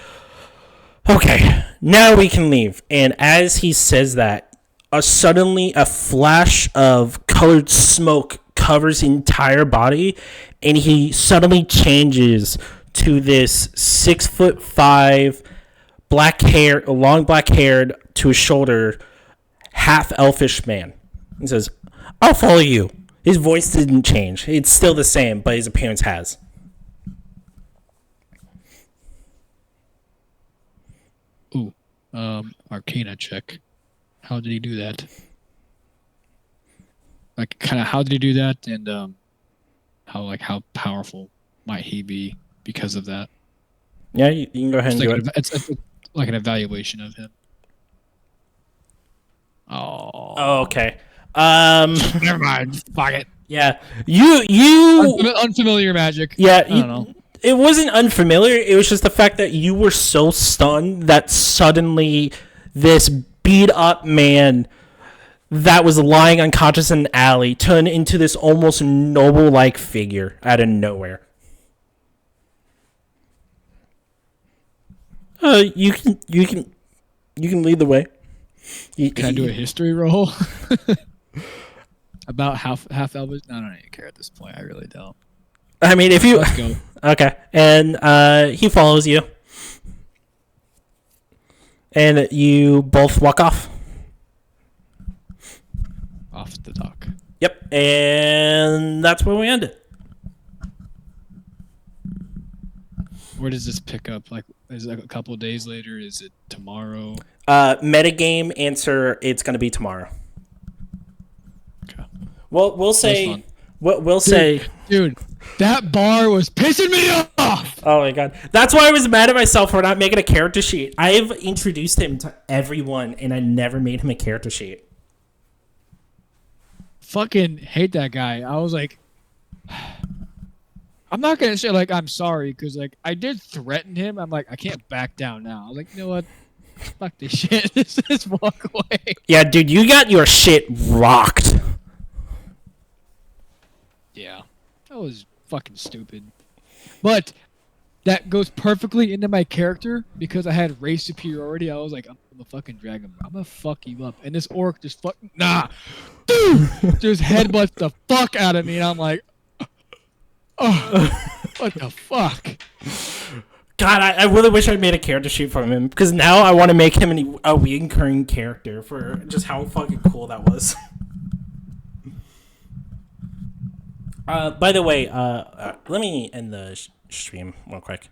Okay, now we can leave." And as he says that, suddenly a flash of colored smoke covers his entire body, and he suddenly changes to this 6'5", long black haired to his shoulder, half elfish man. He says, "I'll follow you." His voice didn't change. It's still the same, but his appearance has. Arcana check. How did he do that? Like, kind of, how did he do that, and how powerful might he be because of that? Yeah, you can go ahead and do it. It's like an evaluation of him. Oh, okay. Never mind. Fuck it. Yeah, you unfamiliar magic. Yeah, I don't know. It wasn't unfamiliar. It was just the fact that you were so stunned that suddenly this beat up man that was lying unconscious in an alley turned into this almost noble like figure out of nowhere. You can lead the way. Can I do a history roll? About half Elvis? No, I don't even care at this point. I really don't. I mean, if you let's go. Okay, and he follows you, and you both walk off the dock. Yep, and that's where we end it. Where does this pick up? Like, is it a couple of days later? Is it tomorrow? Metagame answer. It's going to be tomorrow. Okay. Well, we'll say. We'll say. Dude, that bar was pissing me off. Oh my god, that's why I was mad at myself for not making a character sheet. I've introduced him to everyone, and I never made him a character sheet. Fucking hate that guy. I was like, I'm not gonna say like I'm sorry because like I did threaten him. I'm like I can't back down now. I was like, you know what? Fuck this shit. Just walk away. Yeah, dude, you got your shit rocked. Yeah, that was fucking stupid. But that goes perfectly into my character because I had race superiority. I was like, I'm a fucking dragon. I'm gonna fuck you up. And this orc just fucking dude, just headbutts the fuck out of me, and I'm like, oh, what the fuck? God, I really wish I made a character sheet from him because now I want to make him a recurring character for just how fucking cool that was. By the way, let me end the stream real quick.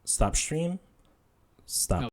Stop stream. Stop.